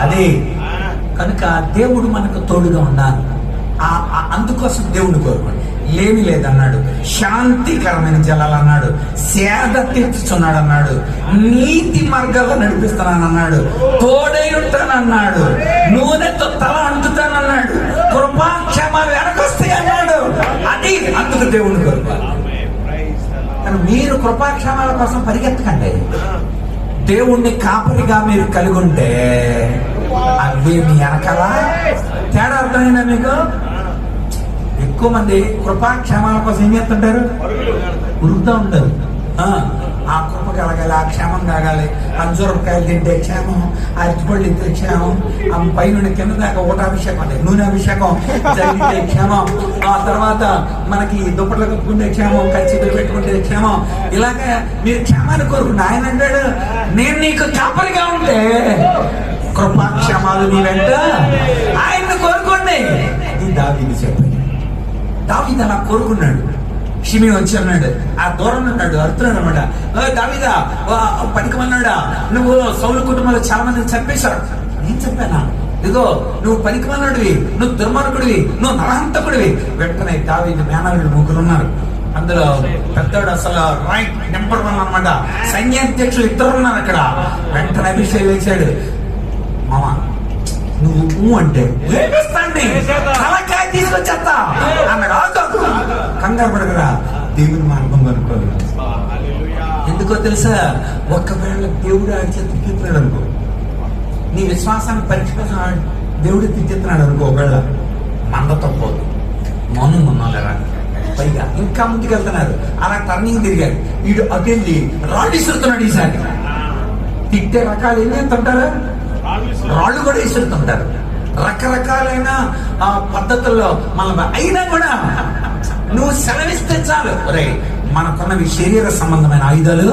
అది కనుక దేవుడు మనకు తోడుగా ఉన్నాడు. అందుకోసం దేవుడిని కోరుకోండి. ఏమి లేదన్నాడు. శాంతికరమైన జలాలు అన్నాడు. సేద తీర్చుచున్నాడు అన్నాడు. నీతి మార్గాల్లో నడిపిస్తానన్నాడు. తోడై ఉంటానన్నాడు. నూనెతో తల అంటుతానన్నాడు. కృపాక్షేమాలు వెనకొస్తాయి అన్నాడు. అది అందుకు దేవుడిని కోరుకోవాలి. కానీ మీరు కృపాక్షేమాల కోసం పరిగెత్తకండి. దేవుణ్ణి కాపరిగా మీరు కలిగి ఉంటే అవి మీ వెనకాల. తేడా అర్థమైందా మీకు? ఎక్కువ మంది కృపాక్షేమాల కోసం ఏం చేస్తుంటారు? ఉరుకుతూ ఉంటారు. ఆ కృప కలగాలి, ఆ క్షేమం కాగాలి, అంజూరకాయలు తింటే క్షేమం, అరటిపళ్ళు తింటే క్షేమం, ఆ పైన కింద దాకా ఓటాభిషేకం అంటే నూనె అభిషేకం జరిగితే క్షేమం, ఆ తర్వాత మనకి దుప్పట్లు కప్పుకుంటే క్షేమం, కచ్చితులు పెట్టుకుంటే క్షేమం. ఇలాగే మీరు క్షేమాన్ని కోరుకుంటే ఆయన అంటాడు, నేను నీకు కాపరిగా ఉంటే కృపాక్షేమాలు నీ వెంట. ఆయన్ని కోరుకోండి. ఇది దావీదు చెప్పాడు. దావీదు అలా కోరుకున్నాడు. షిమి వచ్చి అన్నాడు, ఆ దూరం ఉన్నాడు, అడుగుతున్నాడు అనమాట, దావీదా పనికిమన్నాడా, నువ్వు సౌలు కుటుంబంలో చాలా మందిని చంపేశారు. నేను చెప్పానా? ఇదిగో నువ్వు పనికిమన్నాడివి, నువ్వు దుర్మార్గుడివి, నువ్వు నరహంతకుడివి. వెంటనే దావీదు మేనల్లుడు 3 ఉన్నారు. అందులో పెద్దోడు అసలు రైట్ నెంబర్ 1 అనమాట. సైన్యాధ్యక్షులు 2 ఉన్నారు అక్కడ. వెంటనే అభిషేకం వేశాడు. మామ నువ్వు అంటే తలకాయ తీసుకొచ్చేస్తా అన్నాడు. కంగారు పడగరా, దేవుని మార్గం అనుకోదు. ఎందుకో తెలుసా? ఒకవేళ దేవుడు ఆడి చేత తిప్పుతున్నాడు అనుకో, నీ విశ్వాసాన్ని పరీక్ష దేవుడు తిప్పుతున్నాడు అనుకో, ఒకవేళ మందతో పోదు, మౌనం ఉన్నారా, పైగా ఇంకా ముందుకు వెళ్తున్నారు. అలా టర్నింగ్ తిరిగాడు, వీడు అటెళ్ళి రాళ్ళు ఇస్తున్నాడు. ఈసారి తిట్టే రకాలు ఏం చేస్తుంటారు? రాళ్ళు కూడా ఇస్తుంటారు. రకరకాలైన పద్ధతుల్లో మనం అయినా కూడా నువ్వు సెలవిస్తే చాలు. మనకున్నవి శరీర సంబంధమైన ఆయుధాలు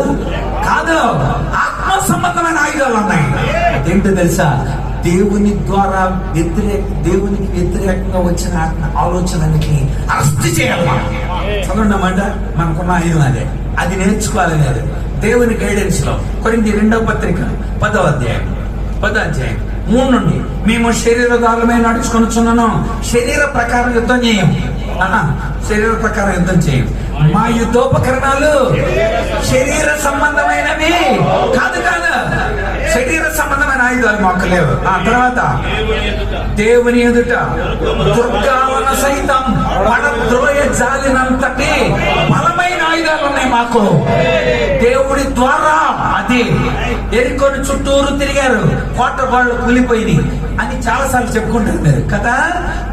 కాదు, ఆత్మ సంబంధమైన ఆయుధాలు ఉన్నాయి. అదేంటో తెలుసా? దేవునికి వ్యతిరేకంగా వచ్చిన ఆలోచనకి అరెస్ట్ చేయాలి. చదవన్నమాట మనకున్న ఆయుధం అదే. అది నేర్చుకోవాలనేది దేవుని గైడెన్స్ లో. కొరింథీ 2వ పత్రిక 10వ అధ్యాయం 3 నుండి, మేము శరీరదారులమే నడుచుకొనుచున్నాను, శరీర ప్రకారం యుద్ధం చేయం. శరీర ప్రకారం యుద్ధం చేయం. మా యుద్ధోపకరణాలు శరీర సంబంధమైనవి కాదు. శరీర సంబంధమైన ఆయుధాలు మాకు లేవు. ఆ తర్వాత దేవుని ఎదుట దుర్గావన సైతం పడద్రోయ జాలినంతటి బలమైన ఆయుధాలు ఉన్నాయి మాకు. దేవుడి ద్వారా అది ఎరుకొని చుట్టూరు తిరిగారు, కోట గోడలు కూలిపోయింది అని చాలా సార్లు చెప్పుకుంటారు కదా.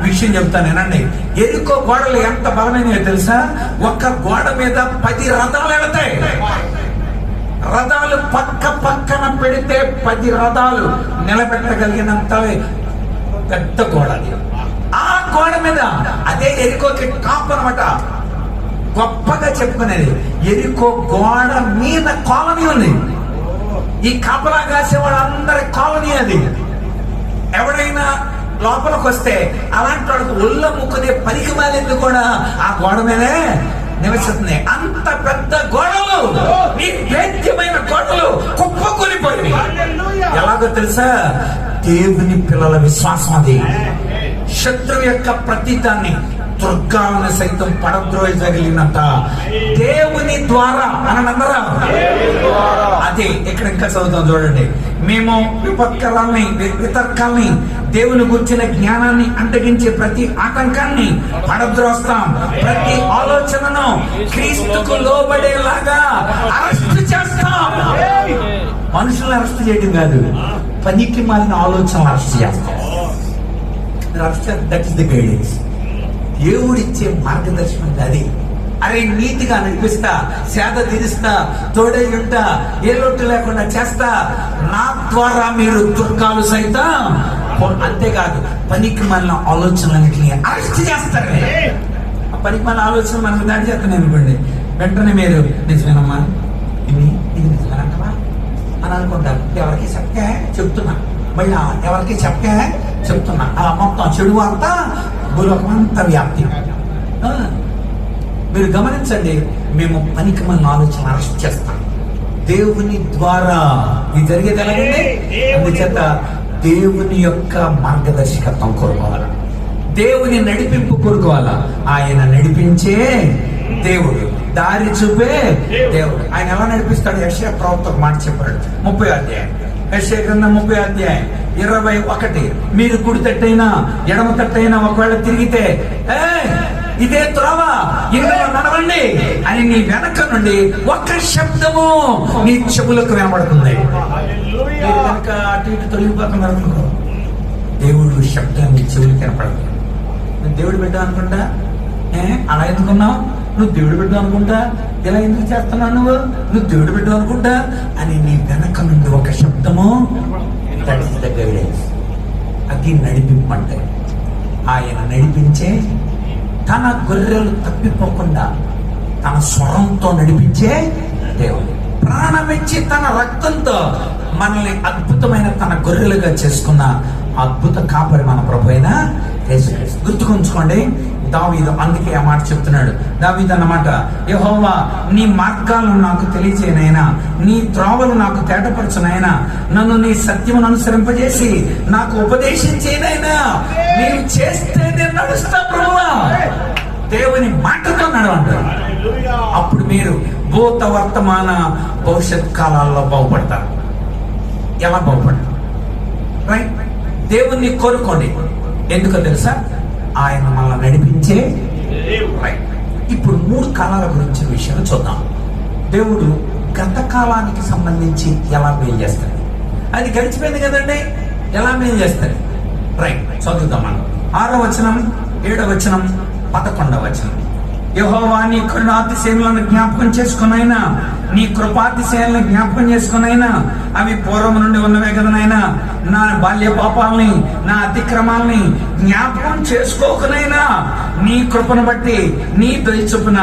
విషయం చెప్తాను వినండి. ఎరుకో గోడలు ఎంత బలమైనవో తెలుసా? ఒక్క గోడ మీద 10 రథాలు వెళతాయి. రథాలు పక్క పక్కన పెడితే 10 రథాలు నిలబెట్టగలిగినంత పెద్ద గోడ. ఆ గోడ మీద అదే ఎరికోకి టాప్ అనమాట. గొప్పగా చెప్పుకునేది ఎరికో గోడ మీద కాలనీ ఉంది. ఈ కాపలా కాసే వాళ్ళందరి కాలనీ అది. ఎవడైనా లోపలికి వస్తే అలాంటి వాళ్ళకి ఒళ్ళ ముక్కునే పనికి మాలింది కూడా ఆ గోడ మీదే నివసిస్తుంది. అంత పెద్ద గోడలు, నిర్వేద్యమైన గోడలు కుప్పకూలిపోయింది. ఎలాగో తెలుసా? దేవుని పిల్లల విశ్వాసం అది. శత్రువు యొక్క ప్రతీతాన్ని దుర్గాలను సైతం పడద్రోయగలిగినంత దేవుని ద్వారా అనందరా. అదే ఇక్కడ ఇంకా చదువుతాం చూడండి. మేము వితర్కాల్ని దేవుని గురించిన జ్ఞానాన్ని అంటగించే ప్రతి ఆటంకాన్ని పడద్రోస్తాం. ప్రతి ఆలోచనను క్రీస్తుకు లోబడేలాగా అరెస్ట్ చేస్తాం. మనుషులను అరెస్ట్ చేయడం కాదు, పనికి మాలిన ఆలోచనలు అరెస్ట్ చేస్తాం. That is the guidance. దేవుడిచ్చే మార్గదర్శనం అది. అరే నీతిగా నడిపిస్తా, సేద తీరుస్తా, తోడై ఉంటా, ఏ లోటు లేకుండా చేస్తా, నా ద్వారా మీరు దుర్గాలు సైతం. అంతేకాదు పనికి మన ఆలోచనలన్నింటినీ అరెస్ట్ చేస్తారు. ఆ పనికి మన ఆలోచన మనకు దాడి చేస్తాను అనుకోండి, వెంటనే మీరు నిజమేనమ్మా, ఇది నిజమేనంటవా అని అనుకుంటారు. ఎవరికి చెప్పే చెప్తున్నా, మళ్ళీ ఎవరికి చెప్పే చెప్తున్నా. అలా మొత్తం చెడు అంతా భూలోకమంతా వ్యాప్తి. మీరు గమనించండి, మేము పనికి మన ఆలోచన అరెస్ట్ చేస్తాం దేవుని ద్వారా. ఇది జరిగేది ఎలాగండి? అందుచేత దేవుని యొక్క మార్గదర్శకత్వం కోరుకోవాలా, దేవుని నడిపింపు కోరుకోవాలా. ఆయన నడిపించే దేవుడు, దారి చూపే దేవుడు. ఆయన ఎలా నడిపిస్తాడు? యెషయా ప్రవక్త ఒక మాట చెప్పాడు 30వ అధ్యాయం, యెషయా గ్రంథం 30వ అధ్యాయం 21. మీరు కుడి తట్టైనా ఎడమ తట్టైనా ఒకవేళ తిరిగితే ఇదే త్రోవ, ఇందులో నడవండి అని నీ వెనక నుండి ఒక శబ్దము నీ చెవులకు వినబడుతుంది. మీరు కనుక అటు ఇటు తొలగిపోతున్నారు అనుకో, దేవుడు శబ్దం నీ చెవులు కనపడదు. నువ్వు దేవుడు బిడ్డ అనుకుంటా, అలా ఎందుకున్నావు? నువ్వు దేవుడు బిడ్డ అనుకుంటా, ఇలా ఎందుకు చేస్తున్నావు? నువ్వు దేవుడు బిడ్డ అనుకుంటా అని నీ వెనక నుండి ఒక శబ్దము. That is the guidance. అది నడిపింపంటే ఆయన నడిపించే, తన గొర్రెలు తప్పిపోకుండా తన స్వరంతో నడిపించే దేవుడు. ప్రాణమిచ్చి తన రక్తంతో మనల్ని అద్భుతమైన తన గొర్రెలుగా చేసుకున్న అద్భుత కాపరి మన ప్రభు అయిన యేసుక్రీస్తు. గుర్తుకుంచుకోండి, దావీదు అందుకే ఆ మాట చెప్తున్నాడు. దావీదు అన్నమాట, యెహోవా నీ మార్గాలను నాకు తెలియచేయనైనా, నీ త్రోవలు నాకు తేటపరచునైనా, నన్ను నీ సత్యమును అనుసరింపజేసి నాకు ఉపదేశించేనైనా. నీవు చేస్తే నేను నడుస్తా ప్రభువా. దేవుని మాటతో నడవంటారు. అప్పుడు మీరు భూత వర్తమాన భవిష్యత్ కాలాల్లో బాగుపడతారు. ఎలా బాగుపడతారు? రైట్. దేవుణ్ణి కోరుకోండి. ఎందుకో తెలుసా? ఆయన మనల్ని నడిపించే. రైట్. ఇప్పుడు 3 కాలాల గురించిన విషయాలు చూద్దాం. దేవుడు గత కాలానికి సంబంధించి ఎలా మేలు చేస్తాడు? అది గడిచిపోయింది కదండి, ఎలా మేలు చేస్తాడు? రైట్, చదువుదాం మనం. 6వ వచనం, 7వ వచనం, 11వ వచనం. యెహోవా నీ కరుణాతిశయములను జ్ఞాపకం చేసుకునైనా, నీ కృపాతిశయాలను జ్ఞాపకం చేసుకునైనా, అవి పూర్వం నుండి ఉన్నవే కదనైనా. నా బాల్య పాపాలని, నా అతిక్రమాలని జ్ఞాపకం చేసుకోకనైనా, నీ కృపను బట్టి నీ దయ చొప్పున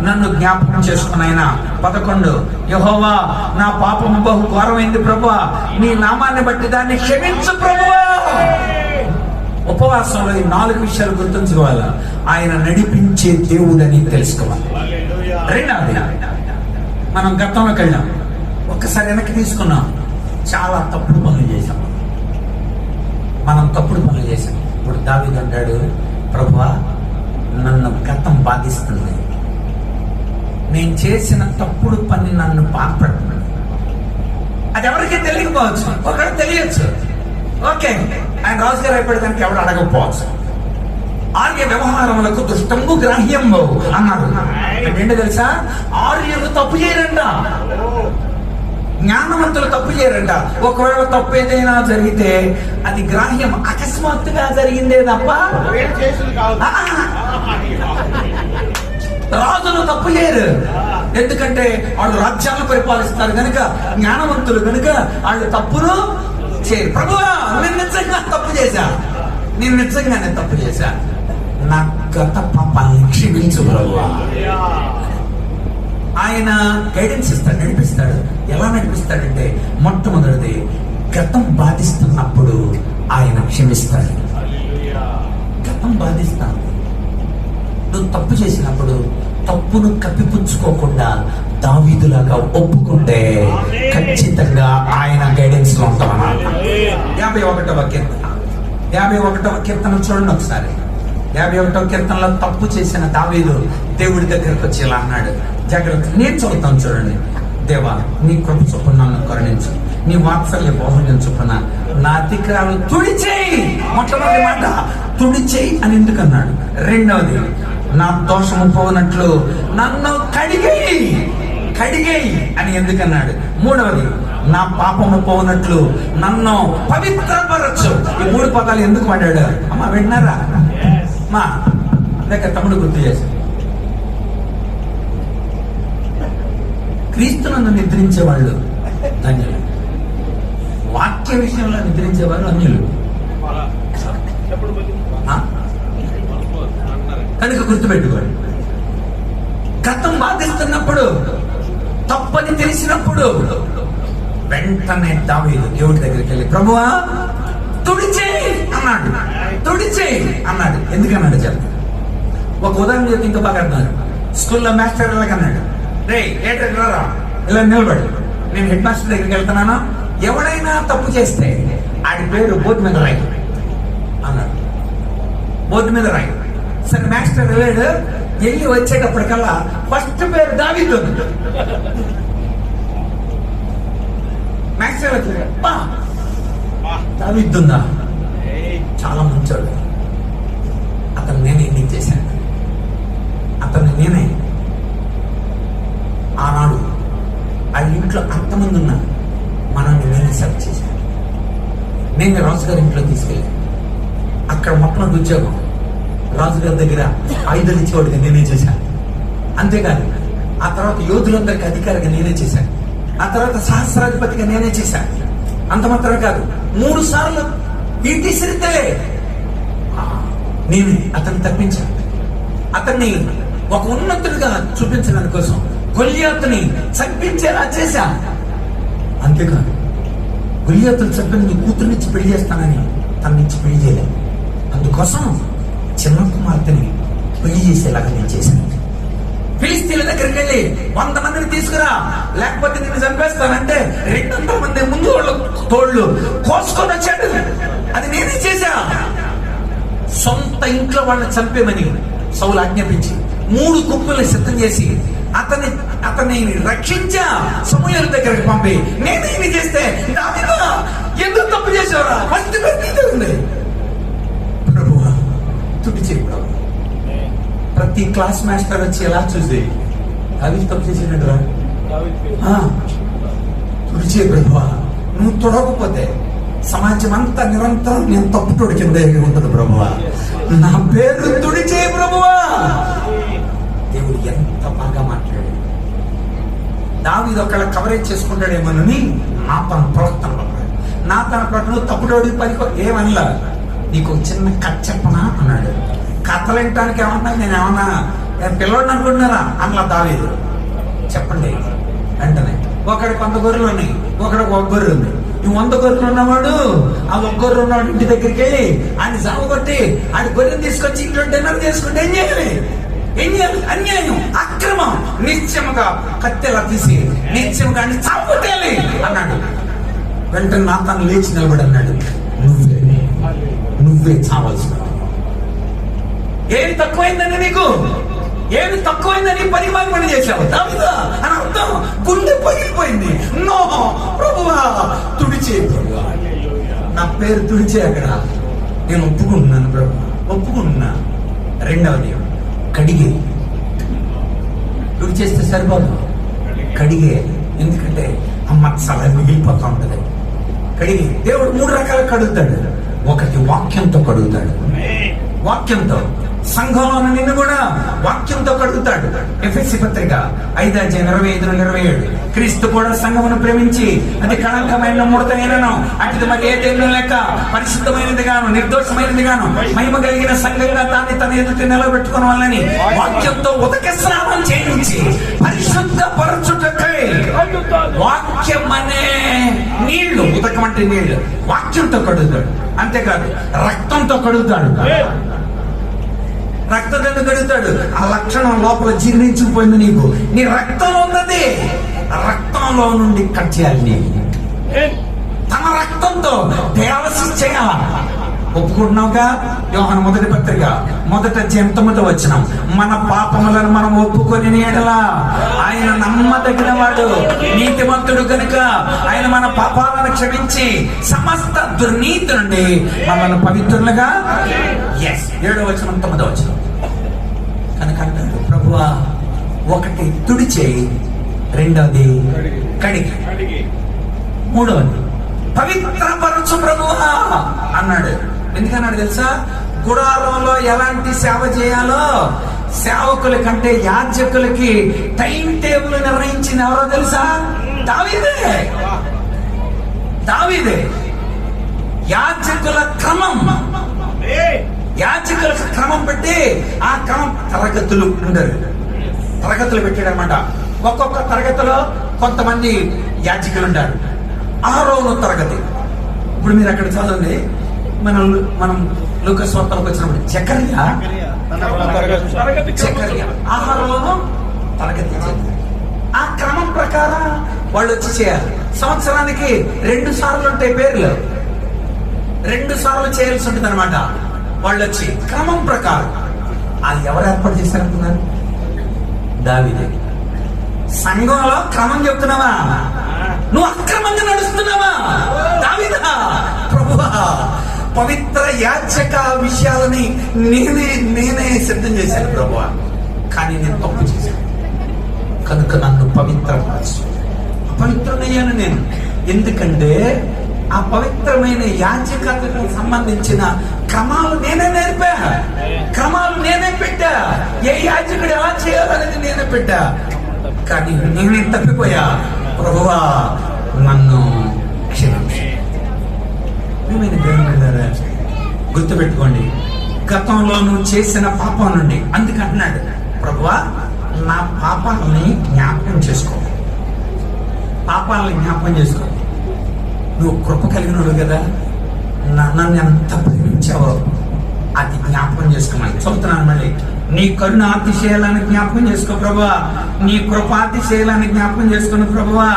నన్ను జ్ఞాపకం చేసుకునైనా. 11. యెహోవా నా పాపము బహు ఘోరమైంది ప్రభువా, నీ నామాన్ని బట్టి దాన్ని క్షమించు ప్రభువా. ఉపవాసంలో ఈ 4 విషయాలు గుర్తుంచుకోవాలా. ఆయన నడిపించే దేవుడని తెలుసుకోవాలి. రెండవది, మనం గతంలోకి వెళ్ళాం, ఒక్కసారి వెనక్కి తీసుకున్నాం. చాలా తప్పుడు పనులు చేశాం. మనం తప్పుడు పనులు చేశాం. ఇప్పుడు దావీదు అంటాడు, ప్రభువా నన్ను గతం బాధిస్తుంది, నేను చేసిన తప్పుడు పని నన్ను బాధపడుతుంది. అది ఎవరికి తెలియకపోవచ్చు, ఒకరు తెలియచ్చు. ఓకే, ఆయన రాజుగారు అయిపోయేదానికి ఎవరు అడగకపోవచ్చు. ఆర్య వ్యవహారములకు దుష్టంబు గ్రాహ్యంబు అన్నారు. ఏంటో తెలుసా? ఆర్యులు తప్పు చేయరంట, జ్ఞానవంతులు తప్పు చేయరంట. ఒకవేళ తప్పు ఏదైనా జరిగితే అది గ్రాహ్యం, అకస్మాత్తుగా జరిగిందే తప్ప. రాజులు తప్పు చేయరు, ఎందుకంటే వాళ్ళు రాజ్యాలను పరిపాలిస్తారు కనుక. జ్ఞానవంతులు కనుక వాళ్ళు తప్పును చేయరు. ప్రభువా నేను నిజంగా తప్పు చేశా, నేను నిజంగానే తప్పు చేశా, నా గత పాపాన్ని క్షమించు ప్రభువా. ఆయన గైడెన్స్ ఇస్తాడు, నడిపిస్తాడు. ఎలా నడిపిస్తాడంటే, మొట్టమొదటిది గతం బాధిస్తున్నప్పుడు ఆయన క్షమిస్తాడు. గతం బాధిస్తాను, నువ్వు తప్పు చేసినప్పుడు తప్పును కప్పిపుచ్చుకోకుండా దావీదులాగా ఒప్పుకుంటే ఖచ్చితంగా ఆయన గైడెన్స్ లో ఉంటామన్నమాట. 51వ కీర్తన, 51వ కీర్తన చూడండి ఒకసారి. 51వ కీర్తనలో తప్పు చేసిన దావీదు దేవుడి దగ్గరకు వచ్చి ఇలా అన్నాడు. జాగ్రత్త, నేను చదువుతాను చూడండి. దేవా నీ కృప చొప్పున నన్ను కరుణించు, నీ వాత్సల్య బాహుళ్యం చొప్పున నా అతిక్రమాలు తుడిచేయి. మొట్టమొదటి మాట తుడిచేయి అని ఎందుకు అన్నాడు? రెండవది, నా దోషము పోనట్లు నన్ను కడిగేయి, కడిగేయి అని ఎందుకన్నాడు? మూడవది, నా పాపము పోనట్లు నన్ను పవిత్రపరచు. ఈ 3 పదాలు ఎందుకు వాడాడు? అమ్మ విన్నారా? మా లేక తమ్ముడు గుర్తు చేసి, క్రీస్తునందు నిద్రించే వాళ్ళు ధన్యులు, వాక్య విషయంలో నిద్రించే వాళ్ళు అన్యులు. కనుక గుర్తుపెట్టుకోండి, గతం బాధిస్తున్నప్పుడు, తప్పని తెలిసినప్పుడు వెంటనే దావీదు దేవుడి దగ్గరికి వెళ్ళి ప్రభువా తుడిచేయి అన్నాడు. తుడిచేయి అన్నాడు. ఎందుకన్నాడు చెప్తా. ఒక ఉదాహరణ చెప్తే ఇంకా బాగా అర్థం. స్కూల్లో మాస్టర్ అన్నాడు, రే ఏటర్ రారా, ఇలా నిలబడి, నేను హెడ్ మాస్టర్ దగ్గరికి వెళ్తున్నాను, ఎవడైనా తప్పు చేస్తే ఆడి పేరు బోర్డు మీద రాయి అన్నాడు. బోర్డు మీద రాయి. సరే మాస్టర్ వెళ్ళాడు. వెళ్ళి వచ్చేటప్పటికల్లా ఫస్ట్ పేరు దావీదు. మాస్టర్ దావీదుందా, చాలా మంచోడు, అతను నేనే ఎన్నిక చేశాను, అతన్ని నేనే ఆనాడు ఆ ఇంట్లో అంతమంది ఉన్నా మనల్ని నేనే సెలెక్ట్ చేశాను. నేను రాజుగారి ఇంట్లో తీసుకెళ్ళాను. అక్కడ మొట్టమొదటి ఉద్యోగం రాజుగారి దగ్గర ఆయుధాలు ఇచ్చేవాడిగా నేనే చేశాను. అంతేకాదు ఆ తర్వాత యోధులందరికీ అధికారిగా నేనే చేశాను. ఆ తర్వాత సహస్రాధిపతిగా నేనే చేశాను. అంత మాత్రమే కాదు, 3 సార్లు ఈటీ సిరితలే నేను అతన్ని తప్పించాను. అతన్ని ఒక ఉన్నతుడిగా చూపించడానికి కోసం గొల్లియాతుని చంపించేలా చేశాను. అంతేకాదు గొల్లియాతుని చంపిన నీ కూతురునిచ్చి పెళ్లి చేస్తానని తననిచ్చి పెళ్లి చేయలేదు. అందుకోసం చిన్న కుమార్తెని పెళ్లి చేసేలాగా నేను చేశాను. ఫిలిస్తీన్ల దగ్గరికి వెళ్ళి 100 మందిని తీసుకురా, లేకపోతే నేను చంపేస్తానంటే 200 మంది ముందు వాళ్ళు తోళ్ళు కోసుకొని వచ్చాడు. అది నేనే చేశా. సొంత ఇంట్లో వాళ్ళని చంపేమని సౌలు ఆజ్ఞాపించి 3 గుంపుల్ని సిద్ధం చేసి అతన్ని రక్షించా సమూయేలు దగ్గరికి పంపి, నేనే ఇది చేస్తే దావీదా ఎందుకు తప్పు చేసావురా, ఫస్ట్ ఉంది ప్రభువా తుడిచే. ప్రతి క్లాస్ మాస్టర్ వచ్చి ఎలా చూసి అవి తప్పు చేసినట్టురా, తుడిచే ప్రభువా. నువ్వు తొడవకపోతే సమాజం అంతా నిరంతరం నేను తప్పుటోడి కింద ఉంటుంది ప్రభువా. నా పేరు తుడిచే ప్రభువా. దేవుడు ఎంత బాగా మాట్లాడాడు. దావీదు ఒకళ్ళ కవరేజ్ చేసుకుంటాడేమోనని తన ప్రవర్తన తప్పుడోడి పనికి ఏమనలా. నీకు చిన్న కథ చెప్పనా అన్నాడు. కథలు వినటానికి ఏమన్నా నేనేమన్నా పిల్లవాడిని అనుకుంటున్నారా అట్లా దావీదు. చెప్పండి వెంటనే. ఒకడికి 100 గొర్రెలు ఉన్నాయి, ఒకడికి 1 గొర్రె ఉంది. ఈ 100 గొర్రెలు ఉన్నవాడు ఆ 1 గొర్రె ఉన్నవాడు ఇంటి దగ్గరికి వెళ్ళి ఆయన సాగు కొట్టి ఆయన గొర్రెని తీసుకొచ్చి ఇంట్లో డిన్నర్ చేసుకుంటే ఏం చేయాలి? అన్యాయం, అక్రమం. నిత్యముగా కత్తెలా తీసి నిత్యముగా చావకొట్టాలి అన్నాడు. వెంటనే నాతాను లేచి నిలబడి అన్నాడు, నువ్వే చావాల్సిన. ఏమి తక్కువైందని నీకు, ఏమి తక్కువైందని పరిమాణం చేశావు దావీదా అని అర్థం. గుండె పగిలిపోయింది. నో ప్రభువా తుడిచే ప్రభువా, నా పేరు తుడిచే. అక్కడ నేను ఒప్పుకుంటున్నాను ప్రభు, ఒప్పుకుంటున్నా. రెండవది కడిగే. తుడిచేస్తే సరిపోదు, కడిగే. ఎందుకంటే ఆ మత్సల మిగిలిపోతా ఉంటది. కడిగి దేవుడు 3 రకాల కడుగుతాడు. ఒకటి వాక్యంతో కడుగుతాడు, వాక్యంతో. సంఘంలో నిన్ను కూడా వాక్యంతో కడుగుతాడు. ఎఫెసీ పత్రిక 5:25-27 క్రీస్తు కూడా సంఘమును ప్రేమించి అది కళంకమైన ముడతైనను అటుది మరి ఏదైనా లెక్క పరిశుద్ధమైనది గాను నిర్దోషమైనది గాను మహిమ కలిగిన సంఘంగా దాన్ని తన ఎదుటి నిలబెట్టుకున్న వాళ్ళని వాక్యంతో ఉదక స్నానం చేయించి పరిశుద్ధ పరచుటకై. వాక్యం అనే నీళ్లు, ఉదకం అంటే నీళ్లు, వాక్యంతో కడుగుతాడు. అంతేకాదు రక్తంతో కడుగుతాడు. రక్తంతో కడుగుతాడు. ఆ లక్షణం లోపల జీర్ణించుకుపోయింది నీకు. నీ రక్తంలో ఉన్నది రక్తంలో నుండి కట్ చేయాలి. తన రక్తంతో డయాలసిస్ చేయాల. ఒప్పుకుంటున్నావుగా? యోహాను 1 పత్రిక 1:9 వచనం. మన పాపములను మనం ఒప్పుకొని ఎడలా ఆయన నమ్మదగిన వాడు నీతిమంతుడు కనుక ఆయన మన పాపాలను క్షమించి సమస్త దుర్నీతి నుండి మనల్ని పవిత్రులుగా. 7వ వచనం 9వ వచనం. కనుక అంటాడు ప్రభువా, ఒకటి తుడిచేయి, రెండవది కడిగి, మూడవది పవిత్రపరచు ప్రభువా అన్నాడు. ఎందుకన్నాడు తెలుసా? గుడారంలో ఎలాంటి సేవ చేయాలో సేవకుల కంటే యాజకులకి టైం టేబుల్ నిర్ణయించింది ఎవరో తెలుసా? దావీదే. యాజకుల క్రమం పెట్టి ఆ క్రమం తరగతులు ఉండరు, తరగతులు పెట్టాడనమాట. ఒక్కొక్క తరగతిలో కొంతమంది యాజకులు ఉంటారు. ఆరోను తరగతి. ఇప్పుడు మీరు అక్కడ చదవండి, మనం లూకాసు వార్తలకు వచ్చినప్పుడు జకర్యా ఆహారంలో తరగతి. ఆ క్రమం ప్రకారం వాళ్ళు వచ్చి చేయాలి. సంవత్సరానికి 2 సార్లు ఉంటాయి పేర్లు, 2 సార్లు చేయాల్సి ఉంటుంది అనమాట. వాళ్ళు వచ్చి క్రమం ప్రకారం. అది ఎవరు ఏర్పాటు చేశారనుకున్నారు? దావీదే. సంఘంలో క్రమం చెప్తున్నావా? నువ్వు అక్రమంగా నడుస్తున్నావా? దావీదా. ప్రభువా, పవిత్ర యాజక విషయాలని నేనే సిద్ధం చేశాను ప్రభువా, కానీ నేను తప్పు చేశాను కనుక నన్ను పవిత్రమయ్యాను నేను. ఎందుకంటే ఆ పవిత్రమైన యాజకతకు సంబంధించిన క్రమాలు నేనే నేర్పా, క్రమాలు నేనే పెట్టా. ఏ యాజకుడు ఎలా చేయాలనేది నేనే పెట్టా. కానీ నేనే తప్పిపోయా. ప్రభువా నన్ను క్షమించు. గుర్తుపెట్టుకోండి, గతంలో నువ్వు చేసిన పాపం నుండి. అందుకంటున్నాడు ప్రభువా, నా పాపాలని జ్ఞాపకం చేసుకో, పాపాలని జ్ఞాపకం చేసుకో. నువ్వు కృప కలిగినోడు కదా, నన్ను ఎంత ప్రేమించావో అది జ్ఞాపకం చేసుకోమని చదువుతున్నాను. మళ్ళీ నీ కరుణ అతిశయాలని జ్ఞాపకం చేసుకో ప్రభువా, నీ కృపాతిశయాలని జ్ఞాపకం చేసుకున్న ప్రభువా.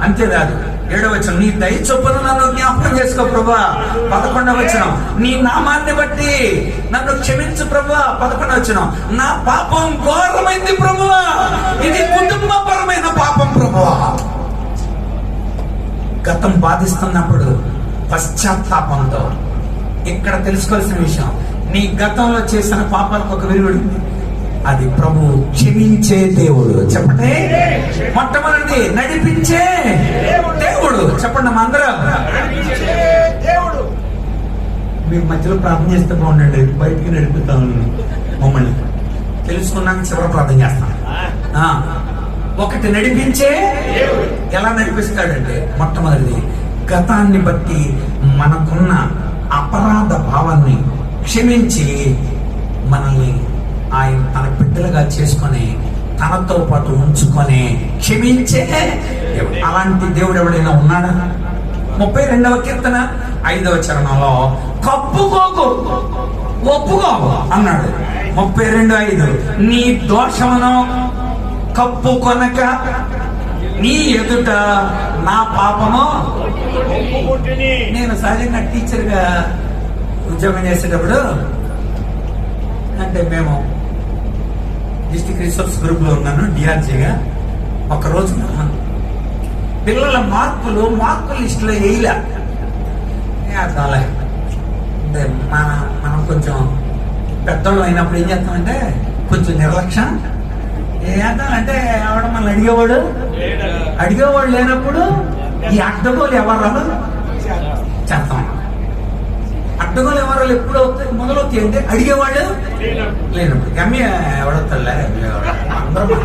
అంతేకాదు 7వ వచనం, నీ దయ చొప్పున నన్ను జ్ఞాపకం చేసుకో ప్రభువా. 11వ వచనం, నీ నామాన్ని బట్టి నన్ను క్షమించు ప్రభువా. 11వ వచనం, నా పాపం ఘోరమైంది ప్రభువా, ఇది కుటుంబపరమైన పాపం ప్రభువా. గతం బాధిస్తున్నప్పుడు పశ్చాత్తాపంతో, ఇక్కడ తెలుసుకోవాల్సిన విషయం, నీ గతంలో చేసిన పాపాలకు ఒక విరుగుడు, అది ప్రభు క్షమించే దేవుడు. చెప్పండి, మొట్టమొదటిది నడిపించే దేవుడు. చెప్పండి మా అందరం, మీరు మధ్యలో ప్రార్థన చేస్తే బాగుండండి, బయటికి నడిపిస్తాను మమ్మల్ని. తెలుసుకున్నాక చివరి ప్రార్థన చేస్తాను. ఒకటి నడిపించే, ఎలా నడిపిస్తాడంటే మొట్టమొదటిది గతాన్ని బట్టి మనకున్న అపరాధ భావాన్ని క్షమించి మనల్ని ఆయన తన బిడ్డలుగా చేసుకొని తనతో పాటు ఉంచుకొని క్షమించే దేవుడు. అలాంటి దేవుడు ఎవడైనా ఉన్నాడా? 32వ కీర్తన 5వ చరణంలో కప్పుకోకు ఒప్పుకో అన్నాడు. 32:5, నీ దోషమును కప్పుకొనక నీ ఎదుట నా పాపము. నేను సహజంగా టీచర్గా ఉద్యోగం చేసేటప్పుడు, అంటే మేము డిస్ట్రిక్ట్ రిసోర్స్ గ్రూప్ లో ఉన్నాను డిఆర్జీగా. ఒక రోజు పిల్లల మార్కులు లిస్టులో వేయలే. అర్థంలే, అంటే మనం కొంచెం పెద్దోళ్ళు అయినప్పుడు ఏం చేస్తామంటే కొంచెం నిర్లక్ష్యం. ఏమంటే ఎవడ మనల్ని అడిగేవాడు లేనప్పుడు ఈ అడ్డగోలు ఎవరు చేస్తాం. అడ్డగోలు ఎవరు ఎప్పుడు అవుతాయి, మొదలవుతాయి అంటే అడిగేవాళ్ళు లేనప్పుడు. గమ్య ఎవడొస్తాడులే, అందరూ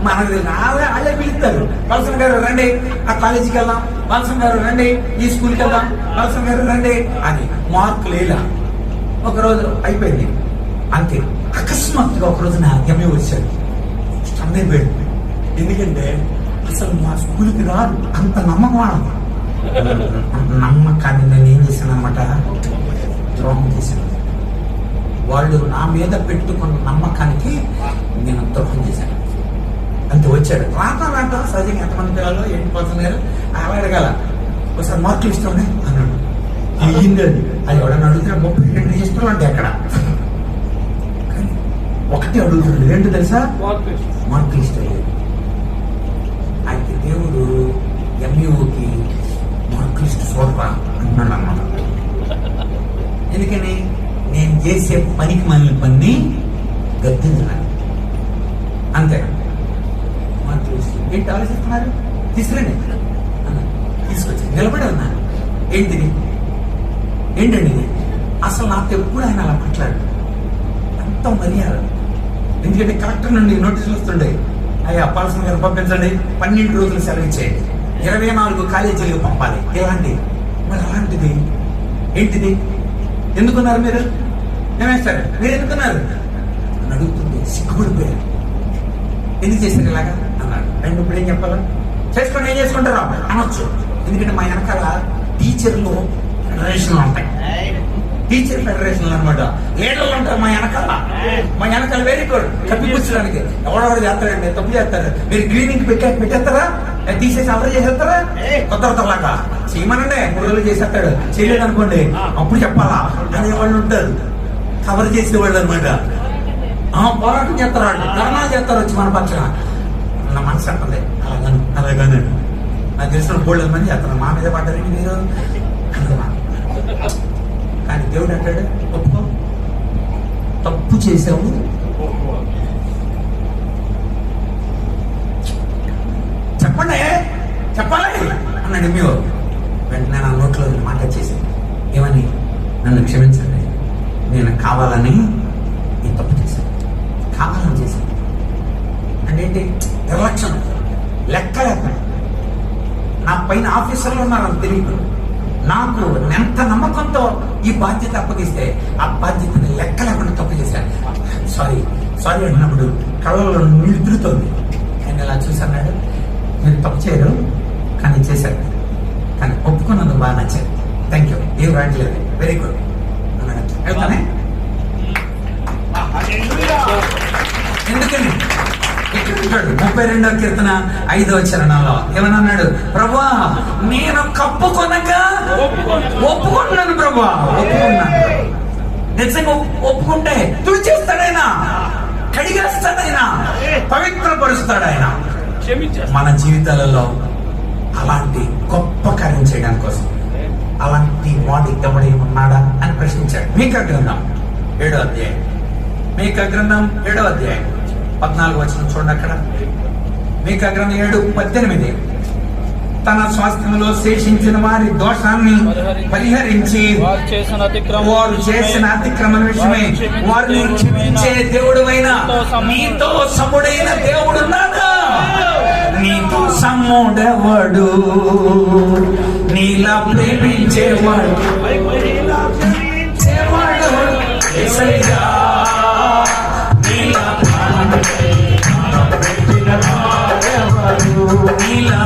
మనకు వాళ్ళే పిలుస్తారు. వలసన్ గారు రండి, ఆ కాలేజీకి వెళ్దాం, వలసన్ గారు రండి, ఈ స్కూల్కి వెళ్దాం, వలసన్ గారు రండి అని. మార్కులు లేలా. ఒకరోజు అయిపోయింది అంతే. అకస్మాత్తుగా ఒకరోజు నా గమ్య వచ్చాడు. అందైపోయాడు. ఎందుకంటే అసలు మా స్కూల్కి రాదు, అంత నమ్మకం. నమ్మకాన్ని నేను ఏం చేశాను అనమాట, ద్రోహం చేశాను. వాళ్ళు నా మీద పెట్టుకున్న నమ్మకానికి నేను ద్రోహం చేశాను. అంతే వచ్చాడు. రాట సహజంగా ఎంతమంది పిల్లలు 8% గారు అలా అడగాల. ఒకసారి మార్కులు ఇష్టం అన్నాడు. అయ్యింది అది. అది ఎవడన్నా అడుగుతున్నా 32 రిజిస్టర్లు అంటే అక్కడ ఒకటి అడుగుతున్నాడు. ఏంటో తెలుసా? మార్కులు ఇష్టం లేదు. అయితే దేవుడు ఎంఈఓకి మార్కులు ఇష్టం చూడరా అన్నాడు అన్నమాట. ఎందుకని? నేను చేసే పనికి మనల్ని పని గద్దించాలి. అంతే. మార్కులు ఇష్టం ఏంటి ఆలోచిస్తున్నారు? తీసుకురండి తీసుకొచ్చి నిలబడి ఉన్నా. ఏంటిది? ఏంటండి ఇది? అసలు నాకు ఎప్పుడు ఆయన అలా మాట్లాడు, అంత మర్యాద. ఎందుకంటే కలెక్టర్ నుండి నోటీసులు వస్తుండే, అయ్యా పాల్సిన గారు పంపించండి, 12 రోజులు సెలవు ఇచ్చేయండి, 24 కాలేజీలకు పంపాలి. ఎలాంటి మరి అలాంటిది ఏంటిది? ఎందుకున్నారు మీరు? ఏమేస్తారు మీరు? ఎందుకున్నారు అని అడుగుతుంటే సిగ్గుపడిపోయారు. ఎందుకు చేశారు ఇలాగా అన్నాడు. అండ్ ఇప్పుడు ఏం చెప్పాలా? చేసుకోండి, ఏం చేసుకుంటారా అనొచ్చు. ఎందుకంటే మా వెనకాల టీచర్లు ఫెడరేషన్లు ఉంటాయి. టీచర్ ఫెడరేషన్ అనమాట. లీడర్లు ఉంటారు మా వెనకాల వెరీ గుడ్. కప్పిపుచ్చడానికి ఎవడెవడు చేస్తారండి, తప్పు చేస్తారు. మీరు క్లీనింగ్ పెట్టేస్తారా, తీసేసి అల్లరి చేసేస్తారా? కొత్తలాగా చేయమనండి, 3 రోజులు చేసేస్తాడు. చేయలేదు అనుకోండి, అప్పుడు చెప్పాలా అనేవాళ్ళు ఉంటారు. కవర్ చేసేవాళ్ళు అనమాట. పోరాటం చేస్తారు, వాళ్ళు ధర్నాలు చేస్తారు వచ్చి మన పక్షన. నా మనసు అంటుంది అలాగానే. నాకు తెలిసిన బోల్డ్ మంది చేస్తారు. మా మీద పడ్డారండి మీరు. కానీ దేవుడు అంటాడు, ఒప్పుకో, తప్పు చేసావు, చెప్పాలి అన్నాడు మీరు. వెంటనే నా నోట్లో మాట చేశాను. ఏమని? నన్ను క్షమించండి, నేను కావాలని ఈ తప్పు చేశాను, కావాలని చేశాను. అంటే ఏంటి? నిర్లక్ష్యం, లెక్క లేకుండా. నా పైన ఆఫీసర్లు ఉన్నారని తెలియదు. నాకు ఎంత నమ్మకంతో ఈ బాధ్యత అప్పగిస్తే ఆ బాధ్యతని లెక్క లేకుండా తప్పు చేశాను. సారీ అన్నప్పుడు కళ్ళలో నీళ్ళు తిరుగుతోంది. ఆయన ఇలా చూసన్నాడు, మీరు తప్పు చేయరు కానీ చేశారు, కానీ ఒప్పుకున్నందుకు బాగా నచ్చారు, థ్యాంక్ యూ, ఏం రాయట్లేదు, వెరీ గుడ్ అన్నాడు. వెళ్తానే. ఎందుకని ఇక్కడ ఉంటాడు 32వ కీర్తన 5వ చరణంలో ఏమన్నాడు? ప్రభువా నేను కప్పుకొనక ఒప్పుకుంటున్నాను, ప్రభువా ఒప్పుకున్నాను. నిజంగా ఒప్పుకుంటే తుడిచేస్తాడైనా, కడిగేస్తాడైనా, పవిత్రపరుస్తాడు ఆయన. మన జీవితాలలో అలాంటి గొప్ప కార్యం చేయడానికి కోసం అలాంటి వాడు ఎవడేమన్నాడా అని ప్రశ్నించాడు. మీకా గ్రంథం 7వ అధ్యాయం, మీకా గ్రంథం 7వ అధ్యాయం 14 వచనం చూడండి. అక్కడ మీకా గ్రంథం 7:18 తన స్వాస్థ్యంలో శేషించిన వారి దోషాన్ని పరిహరించి వారు చేసిన అతిక్రమణ విషయమై వారిని క్షమించే దేవుడువైన నీతో సముడైన దేవుడున్నాడా? నీతో సముడెవడు? నీలా ప్రేమించేవాడు యేసయ్యా. నీలా పెట్టిన వాడెవడు? నీలా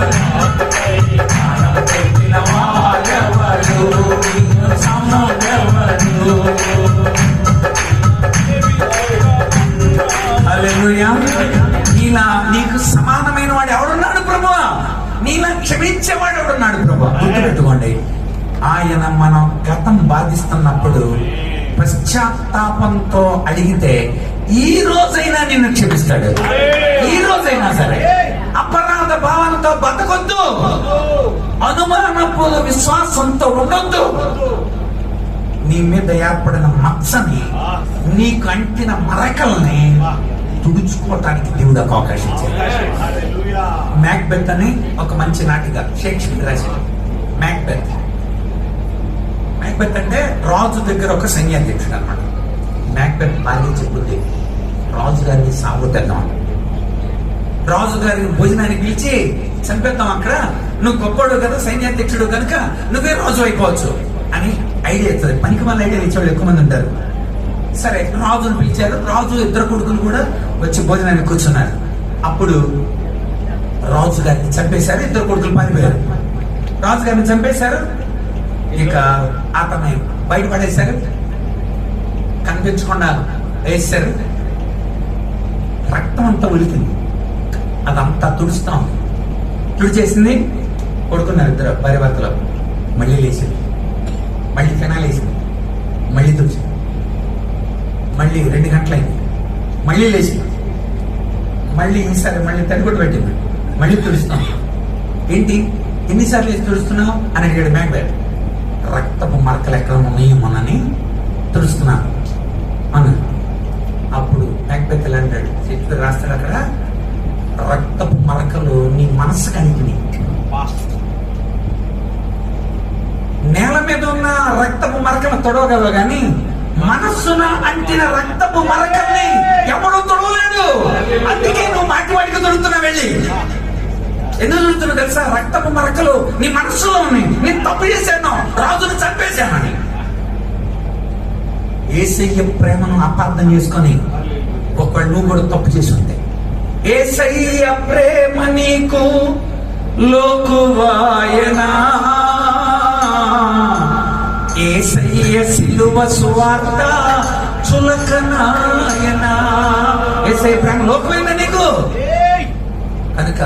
పెట్టిన వాడెవడు? సముడెవడు? హల్లెలూయా. నీలా నీకు సమానమైన వాడు ఎవడున్నాడు ప్రభువా? నీలా క్షమించేవాడు ఎవడున్నాడు ప్రభువా? గుర్తుపెట్టుకోండి, ఆయన మనం గతం బాధిస్తున్నప్పుడు పశ్చాత్తాపంతో అడిగితే ఈ రోజైనా నిన్ను క్షమిస్తాడు. ఈ రోజైనా సరే అపరాధ భావనతో బతకొద్దు, అనుమానపు విశ్వాసంతో ఉండొద్దు. నీ మీద ఏర్పడిన మచ్చని, నీకు అంటిన మరకల్ని తుడుచుకోవటానికి దేవుడు ఒక అవకాశం ఇచ్చాడు. మ్యాక్బెత్ అని ఒక మంచి నాటిక షేక్స్పియర్ రాశాడు. మ్యాక్బెత్ అంటే రాజు దగ్గర ఒక సైన్యాధ్యక్షుడు అనమాట. మ్యాక్బెత్ భార్య చెప్పుద్ది, రాజు గారిని సాగొట్టేద్దాం, రాజు గారిని భోజనానికి పిలిచి చంపేద్దాం, అక్కడ నువ్వు గొప్పడు కదా, సైన్యాధ్యక్షుడు కనుక నువ్వే రాజు అయిపోవచ్చు అని ఐడియా ఇస్తుంది. పనికి వాళ్ళ ఐడియా ఇచ్చేవాళ్ళు ఎక్కువ మంది ఉంటారు. సరే, రాజును పిలిచారు. రాజు ఇద్దరు కొడుకులు కూడా వచ్చి భోజనానికి కూర్చున్నారు. అప్పుడు రాజు గారిని చంపేశారు, ఇద్దరు కొడుకులు పారిపోయారు. రాజు గారిని చంపేశారు, ఇక అతన్ని బయటపడేశారు, కనిపించకుండా వేసారు. రక్తం అంతా ఉలికింది, అదంతా తుడుస్తాం. తుడిచేసింది, కొడుకున్నారు ఇద్దరు భార్య భర్తలు. మళ్ళీ లేచింది, మళ్ళీ ఫెనాయిల్ వేసింది, మళ్ళీ తుడిచింది. మళ్ళీ 2 గంటలైంది, మళ్ళీ లేచింది, మళ్ళీ ఈసారి మళ్ళీ తడిగుడ్డు పెట్టింది, మళ్ళీ తుడుస్తాం. ఏంటి ఎన్నిసార్లు వేసి తుడుస్తున్నావు అని అడిగాడు మ్యాక్బెత్. రక్తపు మరకలు ఎక్కడ ఉన్నాయో మనని తుడుస్తున్నాను అన్న. అప్పుడు మ్యాక్బెత్ ఎలా అంటాడు, చెట్టు రాస్తాడు అక్కడ, రక్తపు మరకలు నీ మనస్సు కనిపినాయి. నేల మీద ఉన్న రక్తపు మరకలు తొడవగలవు కానీ మనస్సున అంటిన రక్తపు మరకల్ని ఎవడూ తొడవలేడు. అందుకే నువ్వు మాటి వాటికి తొడుగుతున్నావు. వెళ్ళి ఎందుకు తొడుగుతున్నావు తెలుసా? రక్తపు మరకలు నీ మనస్సులో ఉన్నాయి. నేను తప్పు చేశాను, రాజును చంపేశానని. యేసయ్య ప్రేమను అపార్థం చేసుకొని ఒకళ్ళు నువ్వు కూడా తప్పు చేసి ఉంటే, యేసయ్య ప్రేమ నీకు లోకువాయనా, యేసయ్య సిలువ సువార్త చులకనాయనా. యేసయ్య ప్రేమ లోకమైందా నీకు? కనుక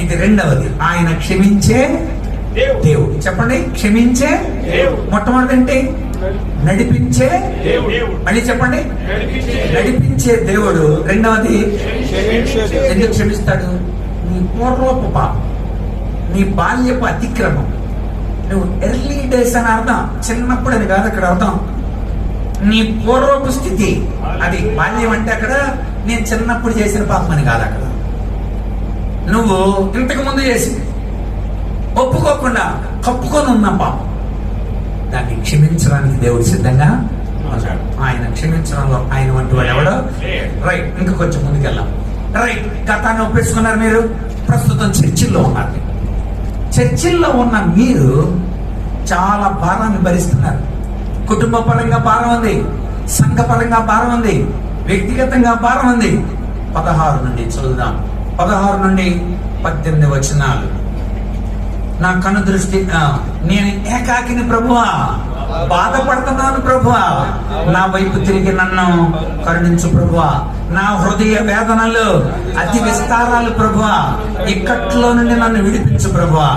ఇది రెండవది, ఆయన క్షమించే దేవుడు. చెప్పండి, క్షమించే మొట్టమొదటి ఏంటి? నడిపించే. మళ్ళీ చెప్పండి, నడిపించే దేవుడు. రెండవది, ఎందుకు క్షమిస్తాడు? నీ పూర్వపు పాపం, నీ బాల్యపు అతిక్రమం. నువ్వు ఎర్లీ డేస్ అని అర్థం, చిన్నప్పుడు అని కాదు అక్కడ అర్థం. నీ పూర్వపు స్థితి అది. బాల్యం అంటే అక్కడ నేను చిన్నప్పుడు చేసిన పాపం అని కాదు. అక్కడ నువ్వు ఇంతకు ముందు చేసి ఒప్పుకోకుండా కప్పుకొని ఉన్న పాపం, దాన్ని క్షమించడానికి దేవుడు సిద్ధంగా ఉన్నాడు. ఆయన క్షమించడంలో ఆయన వంటి వాడు ఎవడో. రైట్, ఇంకా కొంచెం ముందుకెళ్దాం. రైట్, గతాన్ని ఒప్పేసుకున్నారు మీరు. ప్రస్తుతం చర్చిల్లో ఉన్నారు. చర్చిల్లో ఉన్న మీరు చాలా భారాన్ని భరిస్తున్నారు. కుటుంబ పరంగా భారం ఉంది, సంఘ పరంగా భారం ఉంది, వ్యక్తిగతంగా భారం ఉంది. 16 నుండి చదువుదాం. 16 నుండి 18 వచనాలు. నా కను దృష్టి, నేను ఏకాకిని ప్రభువా, బాధపడుతున్నాను ప్రభువా, నా వైపు తిరిగి నన్ను కరుణించు ప్రభువా. నా హృదయ వేదనలు అతి విస్తారాలు ప్రభువా, ఇక్కట్లో నుండి నన్ను విడిపించు ప్రభువా.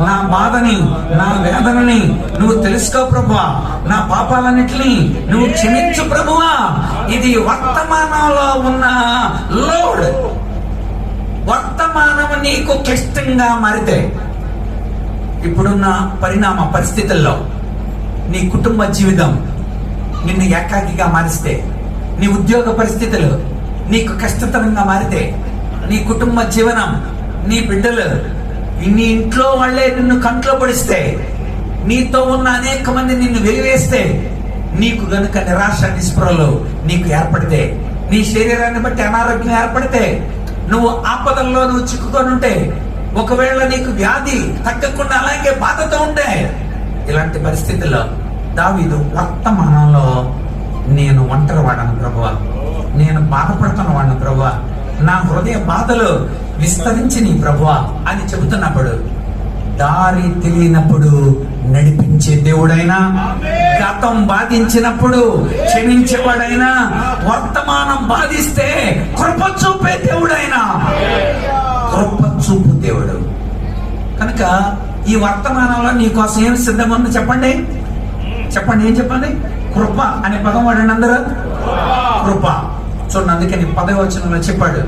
నా బాధని, నా వేదనని నువ్వు తెలుసుకో ప్రభువా. నా పాపాలన్నిటిని నువ్వు క్షమించు ప్రభువా. ఇది వర్తమానంలో ఉన్న లోడ్. వర్తమానం నీకు క్లిష్టంగా మారితే, ఇప్పుడున్న పరిణామ పరిస్థితుల్లో నీ కుటుంబ జీవితం నిన్ను ఏకాకిగా మారిస్తే, నీ ఉద్యోగ పరిస్థితులు నీకు కష్టతరంగా మారితే, నీ కుటుంబ జీవనం, నీ బిడ్డలు, నీ ఇంట్లో వాళ్ళే నిన్ను కంట్లో పడిస్తే, నీతో ఉన్న అనేక మంది నిన్ను వెలివేస్తే, నీకు గనుక నిరాశ నిస్పృహలు నీకు ఏర్పడితే, నీ శరీరాన్ని బట్టి అనారోగ్యం ఏర్పడితే, నువ్వు ఆపదల్లో నువ్వు చిక్కుకొని ఉంటే, ఒకవేళ నీకు వ్యాధి తగ్గకుండా అలాగే బాధతో ఉంటే, ఇలాంటి పరిస్థితుల్లో దావీదు వర్తమానంలో నేను ఒంటరి వాడను ప్రభువా, నేను బాధపడుతున్న వాడిని ప్రభువా, నా హృదయ బాధలు విస్తరించి నీ ప్రభువా అని చెబుతున్నప్పుడు, దారి తెలియనప్పుడు నడిపించే దేవుడైనా, గతం బాధించినప్పుడు క్షమించేవాడైనా, వర్తమానం బాధిస్తే కృప చూపే దేవుడైనా, కృప చూపు దేవుడు కనుక ఈ వర్తమానంలో నీకోసం ఏం సిద్ధమని చెప్పండి, చెప్పండి, ఏం చెప్పండి? కృప అనే పదం వాడండి అందరూ. కృప చూడండి, అందుకని 10వ వచనంలో చెప్పాడు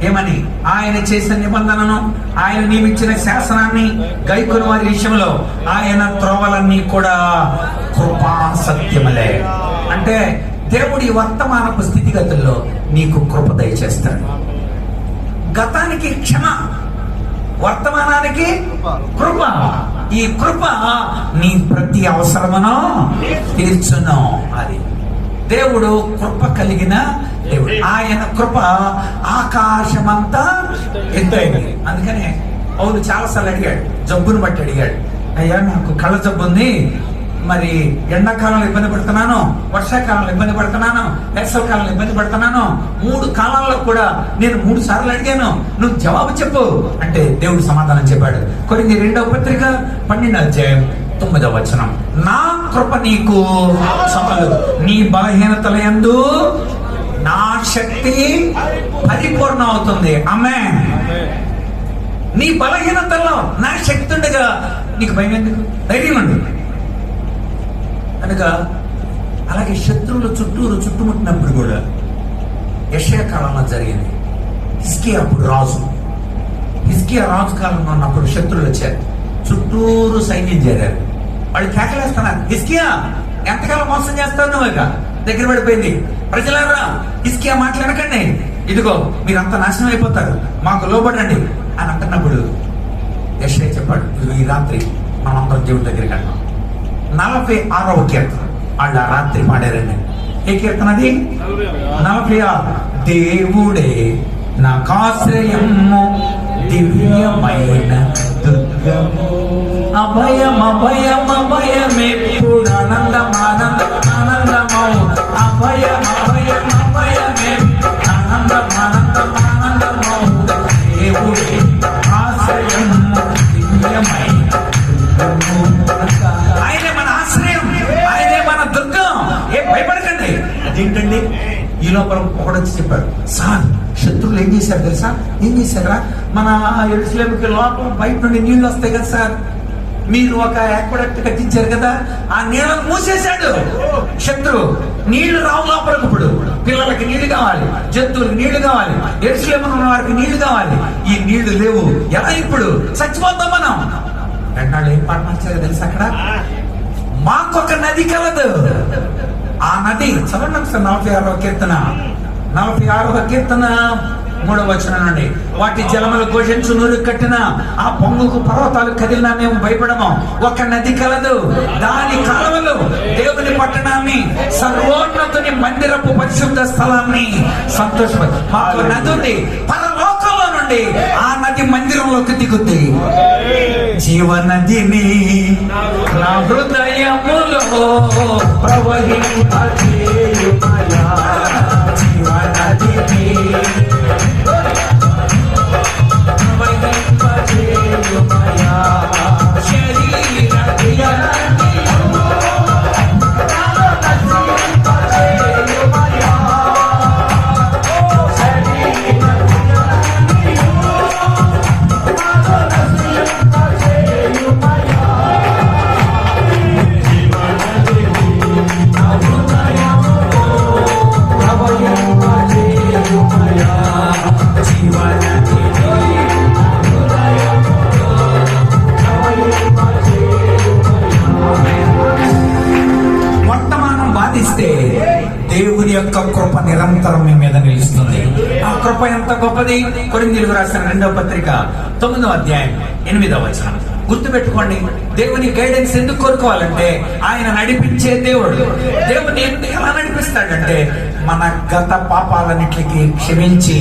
ఏమని? ఆయన చేసిన నిబంధనను, ఆయన నియమించిన శాసనాన్ని గైకొన్న వారి విషయంలో ఆయన త్రోవలన్నీ కూడా కృపా సత్యములే. అంటే దేవుడి వర్తమానపు స్థితిగతుల్లో నీకు కృప దయచేస్తాడు. గతానికి క్షమ, వర్తమానానికి కృప. ఈ కృప నీ ప్రతి అవసరమును తీర్చును. అది దేవుడు కృప కలిగిన దేవుడు. ఆయన కృప ఆకాశమంతా ఎత్తైంది. అందుకనే పౌలు చాలాసార్లు అడిగాడు, జబ్బును బట్టి అడిగాడు, అయ్యా నాకు కళ్ళ జబ్బు ఉంది, మరి ఎండాకాలంలో ఇబ్బంది పడుతున్నాను, వర్షాకాలంలో ఇబ్బంది పడుతున్నాను, వేసవికాలంలో ఇబ్బంది పడుతున్నాను, 3 కాలాల్లో కూడా నేను 3 సార్లు అడిగాను, నువ్వు జవాబు చెప్పు అంటే దేవుడు సమాధానం చెప్పాడు. కొరింథీ 2వ పత్రిక 12వ అధ్యాయం 9వ వచనం, నా కృప నీకు చాలు, నీ బలహీనతల యందు నా శక్తి పరిపూర్ణ అవుతుంది. ఆమేన్. నీ బలహీనతల్లో నా శక్తి ఉండగా నీకు భయం ఎందుకు? ధైర్యం ఉంది కనుక. అలాగే శత్రువులు చుట్టుముట్టినప్పుడు కూడా యెషయా కాలంలో జరిగింది. హిజ్కియా అప్పుడు రాజు, హిజ్కియా రాజు కాలంలో ఉన్నప్పుడు శత్రువులు వచ్చారు, చుట్టూరు సైన్యం చేరారు. వాళ్ళు కేకలేస్తున్నారు, హిజ్కియా ఎంతకాలం మోసం చేస్తావు నువ్వు? ఇక దగ్గర పడిపోయింది. ప్రజలారా హిజ్కియా మాట్లాడకండి, ఇదిగో మీరంతా నాశనం అయిపోతారు, మాకు లోబడండి అని అంటున్నప్పుడు యెషయా చెప్పాడు, ఈ రాత్రి మనందరం దేవుడి దగ్గరికి అంటాం. 46వ కీర్తన వాళ్ళు ఆ రాత్రి పాడారండి. ఏ కీర్తన అది? 46. దేవుడే నాకాశ్రయము, దివ్యమైన దుర్గము, అభయం అభయం అభయమెప్పుడు ఆనందమానందం ఆనందమౌ, అభయం అభయం అభయమెప్పుడు ఆనందమానందం ఆనందమౌ, దేవుడే ఆశ్రయము, దివ్యమైన దుర్గము. ఆయనే మన ఆశ్రయం, ఆయనే మన దుర్గం. ఏం భయపడకండి. అదేంటండి? ఈ లోపల ఒకడొచ్చి చెప్పాడు, సార్ శత్రువులు ఏం చేశారు తెలుసా? ఏం చేశారా? మన యెరూషలేముకి లోపల బయట నుండి నీళ్లు వస్తాయి కదా సార్, మీరు ఒక యాక్వడక్ట్ కట్టించారు కదా, ఆ నీళ్ళను మూసేశాడు శత్రువు. నీళ్లు రావు లోపలికి. ఇప్పుడు పిల్లలకి నీళ్లు కావాలి, జంతువులకు నీళ్లు కావాలి, యెరూషలేములో ఉన్న వారికి నీళ్లు కావాలి. ఈ నీళ్లు లేవు. ఎలా ఇప్పుడు? చచ్చిపోతాం మనం. ఎన్నాళ్ళు ఏం పాట మార్చారో తెలుసా? అక్కడ మాకొక నది కలదు. ఆ నది చదవండి ఒకసారి 46వ కీర్తన 3వ వచనం నుండి, వాటి జలములు ఘోషించు నూరు కట్టిన ఆ పొంగుకు పర్వతాలు కదిలినా మేము భయపడము. ఒక నది కలదు, దాని కాలువలు దేవుని పట్టణాన్ని, సర్వోన్నతుని మందిరపు పరిశుద్ధ స్థలాన్ని సంతోషపడి. మాకు నది ఉంది, పరలోకంలో నుండి ఆ నది మందిరంలోకి దిగుద్ది. జీవనదిని నా హృదయములో ప్రవహింపజేయుమయా, జీవనదిని ప్రవహింపజేయుమయా, శరీర దేవుని యొక్క కృప నిరంతరం మీ మీద నిలుస్తుంది. ఆ కృప ఎంత గొప్పది! కొరింథీయులకు రాసిన 2వ పత్రిక 9వ అధ్యాయం 8వ వచనం. గుర్తుపెట్టుకోండి, దేవుని గైడెన్స్ ఎందుకు కోరుకోవాలంటే ఆయన నడిపించే దేవుడు. దేవుని ఎలా నడిపిస్తాడంటే మన గత పాపాలన్నిటికీ క్షమించి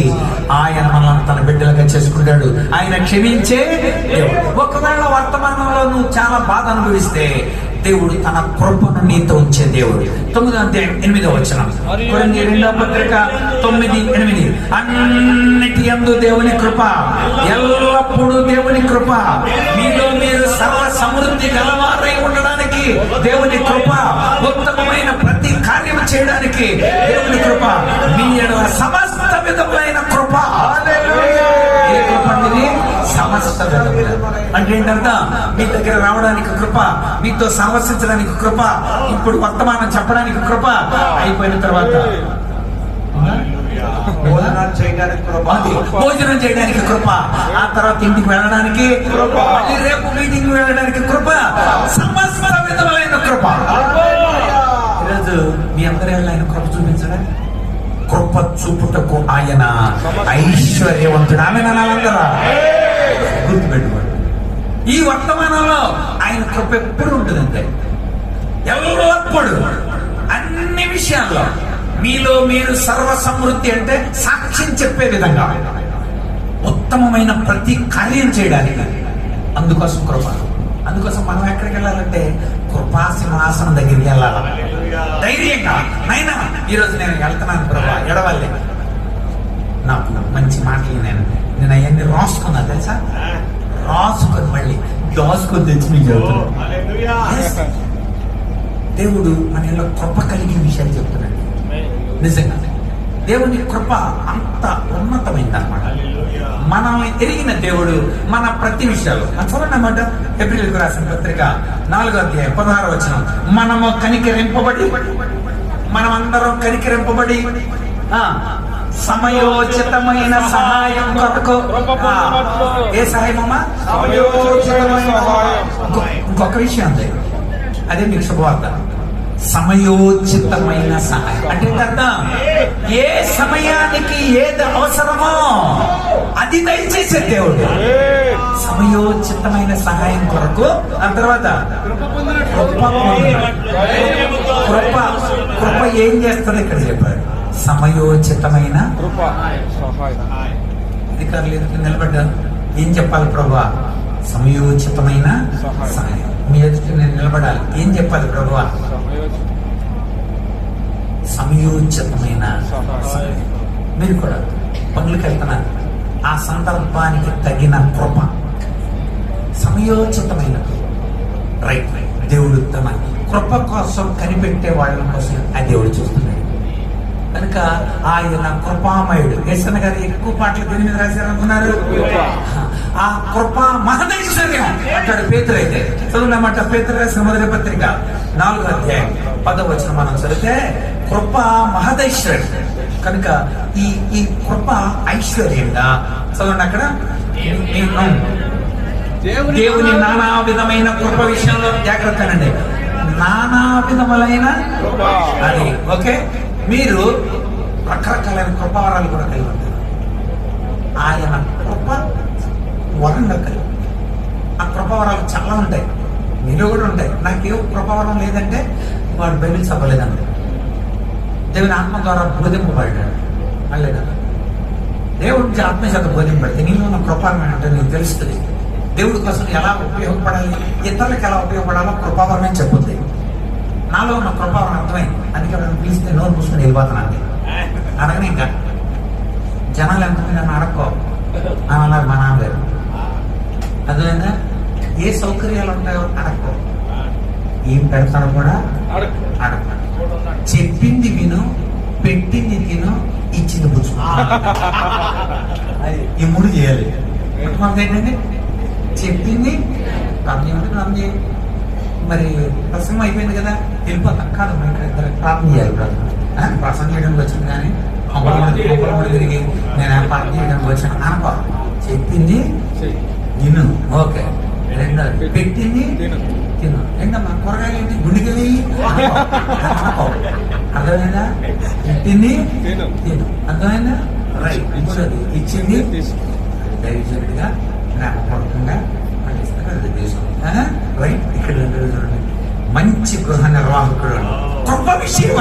ఆయన మనల్ని తన బిడ్డలుగా చేసుకుంటాడు. ఆయన క్షమించే దేవుడు. ఒకవేళ వర్తమానంలో నువ్వు చాలా బాధ అనుభవిస్తే దేవుడు తన కృపను నీతో ఉంచే దేవుడు. 9వ అధ్యాయం 8వ వచనం. కొరింథీయుల 2వ పత్రిక 9:8. అన్నిటి యందు దేవుని కృప, ఎల్లప్పుడూ దేవుని కృప, మీలో మీరు సర్వ సమృద్ధి గలవారై ఉండడానికి దేవుని కృప, ఉత్తమమైన ప్రతి కార్యం చేయడానికి దేవుని కృప, మీ ఎడల సమస్త విధమైన కృప. ఏ కృప అనేది? సమస్త విధమైన అంటే ఏంటంటే మీ దగ్గర రావడానికి కృప, మీతో సంవత్సరించడానికి కృప, ఇప్పుడు వర్తమానం చెప్పడానికి కృప, అయిపోయిన తర్వాత భోజనం చేయడానికి కృప, ఆ తర్వాత ఇంటికి వెళ్ళడానికి కృప, మళ్ళీ రేపు మీటింగ్ వెళ్ళడానికి కృప, సమస్త విధమైన కృప. ఈరోజు మీ అందరూ ఆయన కృప చూపించడం, కృప చూపుటకు ఆయన ఐశ్వర్యవంతుడు. ఆమె నాలందరా గుర్తుపెట్టుకోండి. ఈ వర్తమానంలో ఆయన కృప ఎప్పుడు ఉంటుందంటే ఎల్లప్పుడు అన్ని విషయాల్లో మీలో మీరు సర్వ సమృద్ధి అంటే సాక్ష్యం చెప్పే విధంగా, ఉత్తమమైన ప్రతి కార్యం చేయడానికి. అందుకోసం కృప. అందుకోసం మనం ఎక్కడికి వెళ్ళాలంటే కృపా సింహాసనం దగ్గరికి వెళ్ళాలి ధైర్యంగా. నైనా ఈరోజు నేను వెళ్తున్నాను ప్రభా, ఎడవల్లే నాకు మంచి మాటలు నేను అవన్నీ రాసుకున్నా తెలుసా, రాసుకొని మళ్ళీ దాసుకొని తెచ్చి మీకు చెబుతున్నాను. దేవుడు మన ఇలా కృప కలిగిన విషయాలు చెప్తున్నాడు. నిజంగా దేవుని కృప అంత ఉన్నతమైంది అన్నమాట. మనల్ని ఎరిగిన దేవుడు మన ప్రతి విషయాలు చూడన్నమాట. ఏప్రిల్కు రాసిన పత్రిక 4వ అధ్యాయం 16వ వచనం. మనము కనికరింపబడి, మనమందరం కనికరింపబడి సమయోచితమైన సహాయం కొరకు. ఏ సహాయమమ్మా? ఇంకొక విషయం ఉంది, అదే మీకు శుభవార్త. సమయోచితమైన సహాయం అంటే అర్థం, ఏ సమయానికి ఏది అవసరమో అది దయచేసే దేవుడు. సమయోచితమైన సహాయం కొరకు. ఆ తర్వాత కృప ఏం చేస్తుంది ఇక్కడ చెప్పాడు. సమయోచితమైన అధికారులు ఎదుటి నిలబడ్డారు. ఏం చెప్పాలి ప్రభువా? సమయోచితమైన సహాయం. మీ ఎదుటి నేను నిలబడాలి. ఏం చెప్పాలి ప్రభువా? సమయోచితమైన సహాయం. మీరు కూడా పనులకు వెళ్తున్నారు, ఆ సందర్భానికి తగిన కృప, సమయోచితమైన రైట్. దేవుడు తన కృప కోసం కనిపెట్టే వాళ్ళ కోసం ఆ దేవుడు చూస్తున్నాడు. కనుక ఆయన కృపామయుడు. యేసన్న గారు ఎక్కువ పాటలు దేని మీద రాశారనుకున్నారు? ఆ కృప మహదైశ్వర్యం అంటాడు పేతురు. అయితే చదువునమాట. పేతురు రాసిన 1వ పత్రిక 4వ అధ్యాయం 10వ వచనం మనం చదివితే కృప మహదైశ్వర్యం. కనుక ఈ కృప ఐశ్వర్యంగా చదవండి అక్కడ. దేవుని నానా విధమైన కృప విషయంలో జాగ్రత్తనండి. నానా విధములైన అది ఓకే. మీరు రకరకాలైన కృపావరాలు కూడా కలిగి ఉంటారు. ఆయన కృప వరంగా కలిగి, ఆ కృపావరాలు చాలా ఉంటాయి. మీలో కూడా ఉంటాయి. నాకేం కృపావరం లేదంటే వాడు బైబిల్ చదవలేదండి. దేవుని ఆత్మ ద్వారా బోధింపబడ్డాడు మళ్ళీ కదా. దేవుడి నుంచి ఆత్మ చేత బోధింపడితే నీలో ఉన్న కృపావరం అంటే నీకు తెలుస్తుంది. దేవుడి కోసం ఎలా ఉపయోగపడాలి, ఇతరులకు ఎలా ఉపయోగపడాలో కృపావరమే చెప్పుద్ది. నాలో ఉన్న కృపావరం అర్థమైంది. అందుకే నన్ను పిలిస్తే నోరు పూసుకొని వెళ్ళిపోతున్నాను. అడగనే ఇంకా జనాలు ఎంతమంది నన్ను అడక్కో అని అన్నారు మా నాన్నగారు. అర్థమైందా? ఏ సౌకర్యాలు ఉంటాయో అడక్కో, ఏం పెడతాడో కూడా అడగ. చెప్పింది విను, పెట్టింది తిను, ఇచ్చింది పుచ్చుకో. ఈ 3 చేయాలి. మొట్టమొదటి ఏంటంటే చెప్పింది ప్రార్థన చేయాలి. మరి ప్రసంగం అయిపోయింది కదా, వెళ్ళిపోతాం కాదు. మనకి ఇద్దరు ప్రార్థన చేయాలి. ప్రసంగం చేయడానికి వచ్చింది కానీ కొంపలు తిరిగి నేను ప్రార్థన చేయడానికి వచ్చాను అనుకో. చెప్పింది విను, ఓకే. రెండోది పెట్టింది తిను. ఏంటమ్మా కూరగాయలు ఏంటి గుండెకెళ్ళి అర్థమైందా? తిని తిను. అర్థమైందా? రైట్. ఇంకోటి ఇచ్చింది డైరెక్ట్గా జ్ఞాపకంగా అది తీసుకుంటా. రైట్. ఇక్కడ చూడండి, మంచి గృహ నిర్వాహకుడు, గొప్ప విషయం.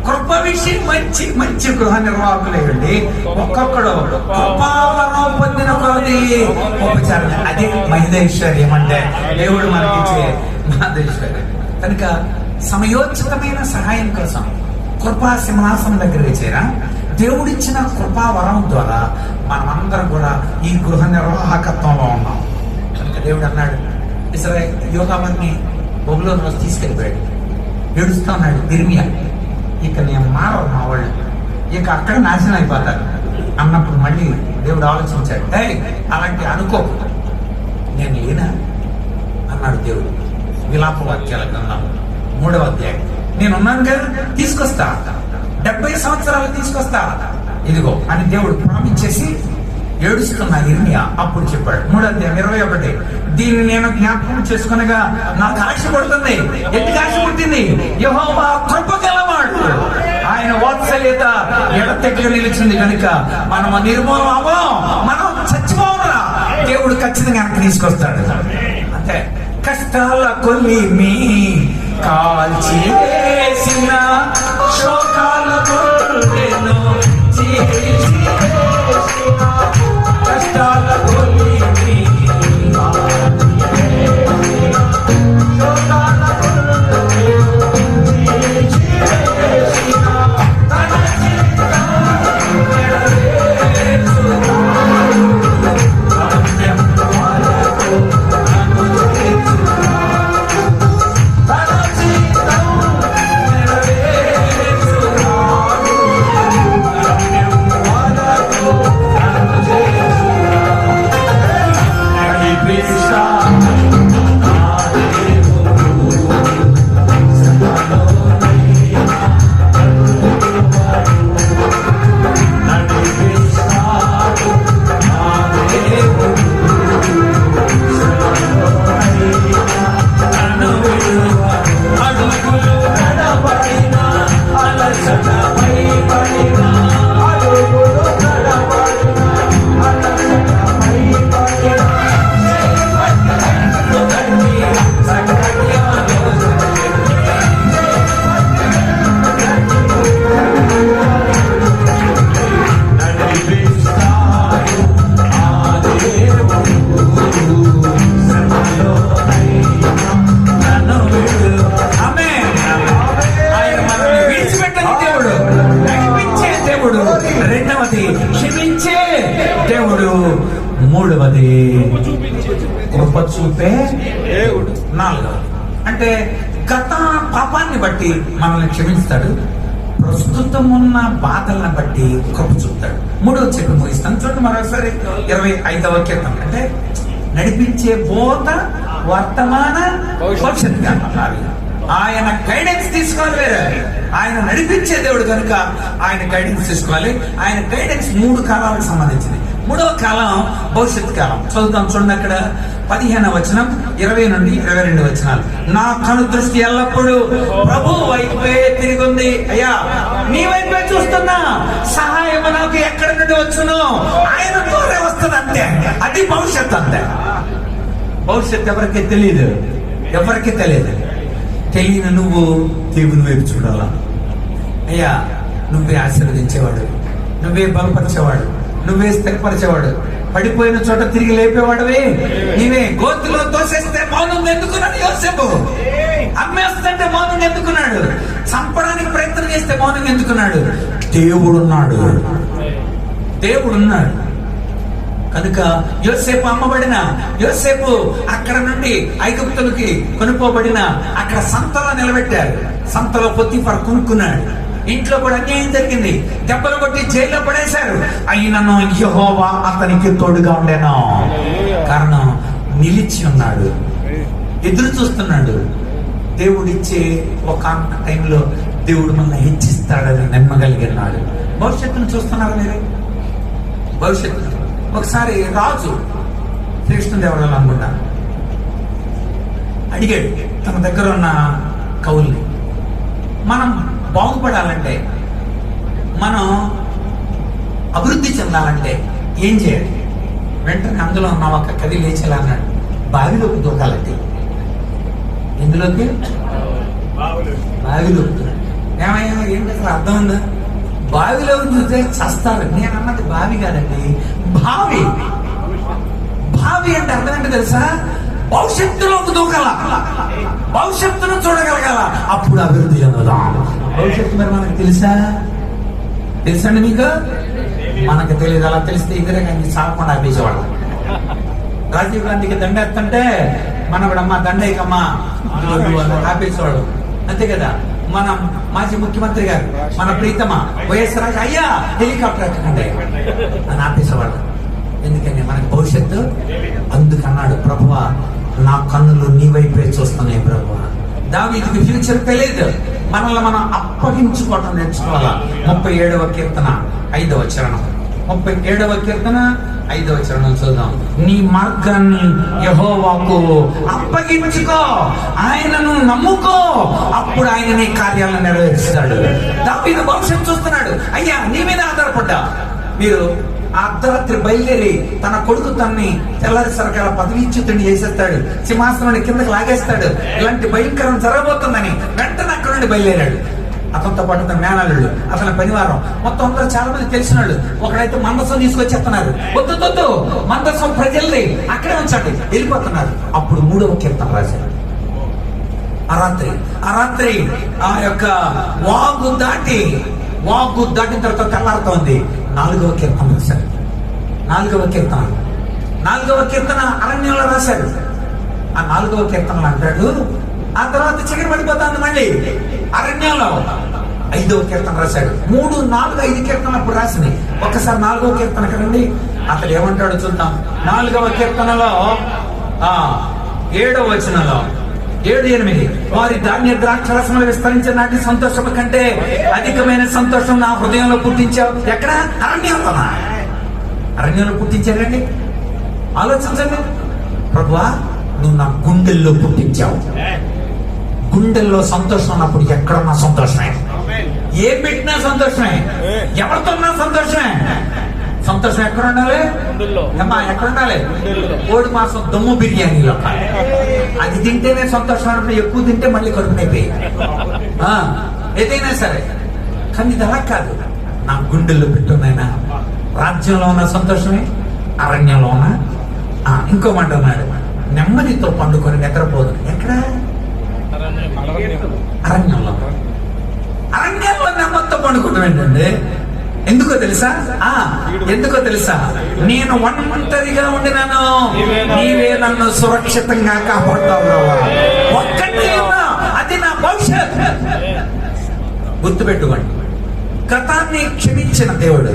కృప విషయం మంచి మంచి గృహ నిర్వాహకులేండి. ఒక్కొక్కడు కృపావరం పొందిన కొద్ది ఉపచారం. అది మహిళైశ్వర్యం అంటే దేవుడు మనకిచ్చే మహదైశ్వర్యం. కనుక సమయోచితమైన సహాయం కోసం కృపా సింహాసనం దగ్గరికి చేరా దేవుడిచ్చిన కృపావరం ద్వారా మనమందరం కూడా ఈ గృహ నిర్వాహకత్వంలో ఉన్నాం. కనుక దేవుడు అన్నాడు, ఇశ్రాయేలు యోహాబుని బబులోను రోజు తీసుకెళ్ళిపోయాడు. ఏడుస్తా ఉన్నాడు ఇర్మియా, ఇక నేను మారవు మా వాళ్ళు, ఇక అక్కడ నాశనం అయిపోతారు అన్నప్పుడు మళ్ళీ దేవుడు ఆలోచించాడు, అలాంటి అనుకో, నేను లేనా అన్నాడు దేవుడు. విలాప వాక్యాల గ్రంథం 3వ అధ్యాయం. నేనున్నాను కదా, తీసుకొస్తా, 70 సంవత్సరాలు తీసుకొస్తా, ఇదిగో అని దేవుడు ప్రామిస్ చేసి ఏడుస్తున్నా ఇర్మియా. అప్పుడు చెప్పాడు 3వ అధ్యాయం 21, దీన్ని నేను జ్ఞాపకం చేసుకునగా నాకు ఆశ పడుతుంది. ఎందుకు ఆశ పుట్టింది? యెహోవా కృప గలవాడు, ఆయన వాత్సల్యత ఎడతెగక నిలిచింది కనుక మనం నిర్మూలం అవ్వం, మనం చచ్చిపోవురా, దేవుడు ఖచ్చితంగా వెనక్కి తీసుకొస్తాడు. అంటే కష్టాల కొలిమి కాల్చి వేసిన శోకాల కొట్టెను కష్టాల కొలిమి కృప చూపే దేవుడు. 4వ అంటే గత పాపాన్ని బట్టి మనల్ని క్షమిస్తాడు, ప్రస్తుతం ఉన్న బాధలను బట్టి కృప చూపుతాడు. 3వ చెప్పి ముగిస్తాను చూడండి మరోసారి. 25వ కీర్తన అంటే నడిపించే బోధ వర్తమాన భవిష్యత్ కాలం. ఆయన గైడెన్స్ తీసుకోవాలి, వేరే ఆయన నడిపించే దేవుడు కనుక ఆయన గైడెన్స్ తీసుకోవాలి. ఆయన గైడెన్స్ 3 కాలాలకు సంబంధించింది. 3వ కాలం భవిష్యత్ కాలం. చదువుతాం చూడండి, అక్కడ 15వ వచనం 20 నుండి 22 వచనాలు. నా కను దృష్టి ఎల్లప్పుడూ ప్రభు వైపే తిరిగి ఉంది, అయ్యా నీ వైపే చూస్తున్నా, సహాయం నాకు ఎక్కడి నుండి వచ్చును, ఆయన ద్వారా వస్తుంది. అంతే, అది భవిష్యత్. అంతే, భవిష్యత్ ఎవరికి తెలియదు, ఎవరికి తెలియదు. తెలియని నువ్వు దేవుని వైపు చూడాలా. అయ్యా నువ్వే ఆశీర్వదించేవాడు, నువ్వే బలపరిచేవాడు, నువ్వే స్థిరపరిచేవాడు, పడిపోయిన చోట తిరిగి లేపేవాడవే నీవే. గోతిలో తోసేస్తే మౌనం ఎందుకున్నాడు యోసేపు, అమ్మేస్తుంటే మౌనం ఎందుకున్నాడు, చంపడానికి ప్రయత్నం చేస్తే మౌనం ఎందుకున్నాడు? దేవుడున్నాడు, దేవుడున్నాడు. కనుక యోసేపు అమ్మబడిన, యోసేపు అక్కడ నుండి ఐగుప్తులకి కొనుక్కోబడిన, అక్కడ సంతలో నిలబెట్టారు. సంతలో పొత్తిఫర్ కొనుక్కున్నాడు. ఇంట్లో కూడా అన్యాయం జరిగింది, దెబ్బలు కొట్టి జైల్లో పడేశారు. అయినను యెహోవా అతనికి తోడుగా ఉండేను. కారణం నిలిచి ఉన్నాడు, ఎదురు చూస్తున్నాడు. దేవుడిచ్చే ఒక టైంలో దేవుడు మనల్ని హెచ్చిస్తాడని నమ్మగలిగినాడు. భవిష్యత్తును చూస్తున్నారు మీరు, భవిష్యత్తు. ఒకసారి రాజు శ్రీకృష్ణదేవరాయలు అనుకుంటా, అడిగాడు తన దగ్గర ఉన్న కవుల్ని, మనం బాగుపడాలంటే, మనం అభివృద్ధి చెందాలంటే ఏం చేయాలి? వెంటనే అందులో ఉన్న ఒక కవి లేచేలా అన్నాడు, బావిలోకి దూకాలంటే. ఎందులోకి? బావిలోకి. ఏమయ్యా ఏంటి అసలు అర్థం ఉందా? బావిలో చూస్తే చస్తారు. నేను అన్నది బావి కాదండి, భావి. భావి అంటే అర్థం ఏంటో తెలుసా? భవిష్యత్తులోకి దూకాల, భవిష్యత్తును చూడగలగాల, అప్పుడు అభివృద్ధి చెందుదాం. భవిష్యత్తు మరి మనకు తెలుసండి మీకు? మనకు తెలియదు. అలా తెలిస్తే ఇద్దరే కానీ చాలకుండా ఆపేసేవాళ్ళం. రాజీవ్ గాంధీకి దండేస్తుంటే మన కూడా అమ్మ దండేకమ్మా ఆపేసేవాడు, అంతే కదా. మన మాజీ ముఖ్యమంత్రి గారు, మన ప్రీతమ వైఎస్ఆర్ అయ్యా హెలికాప్టర్ ఎక్కకండి అని ఆపేసేవాడు. ఎందుకని? మనకి భవిష్యత్తు. అందుకన్నాడు, ప్రభువా నా కన్నులు నీ వైపే చూస్తున్నాయి ప్రభువా. దావీదుకి ఫ్యూచర్ తెలియదు, మనల్ని మనం అప్పగించుకోవటం నేర్చుకోవాలా. 37వ కీర్తన 5వ చరణం, 37వ కీర్తన 5వ చరణం చూద్దాం. నీ మార్గాన్ని యెహోవాకు అప్పగించుకో, ఆయనను నమ్ముకో, అప్పుడు ఆయన నీ కార్యాలను నెరవేరుస్తాడు. దావీదు భవిష్యత్తు చూస్తున్నాడు. అయ్యా నీ మీద ఆధారపడ్డా. మీరు ఆ అర్ధరాత్రి బయలుదేరి తన కొడుకు తన్ని తెల్లారి సరకాల పదవీచ్యుతుడిని చేసేస్తాడు, సింహాసనాన్ని కిందకి లాగేస్తాడు, ఇలాంటి భయంకరం జరగబోతుందని వెంటనే అక్కడ నుండి బయలుదేరాడు. అతనితో పాటు తన మేనల్లుడు, అతని పనివారం, మొత్తం అందరూ చాలా మంది తెలిసిన వాళ్ళు. ఒకడైతే మందసం తీసుకొచ్చేస్తున్నారు. వద్దు మందసం ప్రజల్ని అక్కడే ఉంచండి, వెళ్ళిపోతున్నారు. అప్పుడు 3వ కీర్తన రాశారు. ఆ రాత్రి ఆ యొక్క వాగు దాటిన తర్వాత తెల్లారుతోంది. 4వ కీర్తన రాశారు. 4వ కీర్తన అరణ్యంలో రాశారు. ఆ 4వ కీర్తనలు అంటాడు, ఆ తర్వాత చికెన్ పడిపోతుంది మళ్ళీ అరణ్యంలో. 5వ కీర్తన రాశాడు. 3, 4, 5 కీర్తనలు అప్పుడు రాసినాయి. ఒక్కసారి 4వ కీర్తన కదండి, అతడు ఏమంటాడు చూద్దాం. 4వ కీర్తనలో 7వ వచనంలో 7, 8 వారి ధాన్య ద్రాక్షరసములు విస్తరించిన నాటి సంతోషం కంటే అధికమైన సంతోషం నా హృదయంలో పుట్టించావు. ఎక్కడ? అరణ్యంలో పుట్టించారండి. ఆలోచించండి. ప్రభువా నువ్వు నా గుండెల్లో పుట్టించావు. గుండెల్లో సంతోషం ఉన్నప్పుడు ఎక్కడున్నా సంతోషమే, ఏం పెట్టినా సంతోషమే, ఎవరితో ఉన్నా సంతోషమే. సంతోషం ఎక్కడ ఉండాలి అమ్మా? ఎక్కడ ఉండాలి? కోడి మాసం దమ్ము బిర్యానీలో అది తింటేనే సంతోషం అన్నప్పుడు, ఎక్కువ తింటే మళ్ళీ కడుపు నొప్పి, ఏదైనా సరే. కానీ ఇది అలా కాదు, నా గుండెల్లో పెట్టున్నాయినా. రాజ్యంలో ఉన్న సంతోషమే, అరణ్యంలో ఉన్న. ఇంకో మాట అన్నాడు, నెమ్మదితో పండుకొని నిద్రపోదు. ఎక్కడ? అరణ్యంలో నెమ్మదితో పండుకుంటాం ఏంటండి? ఎందుకో తెలుసా? నేను ఒంటరిగా ఉండినాను, నీవే నన్ను సురక్షితంగా కాపాడుతావు. ఒక్కటే ఉన్నా, అది నా భవిష్యత్. గుర్తుపెట్టుకోండి, గతాన్ని క్షమించిన దేవుడు,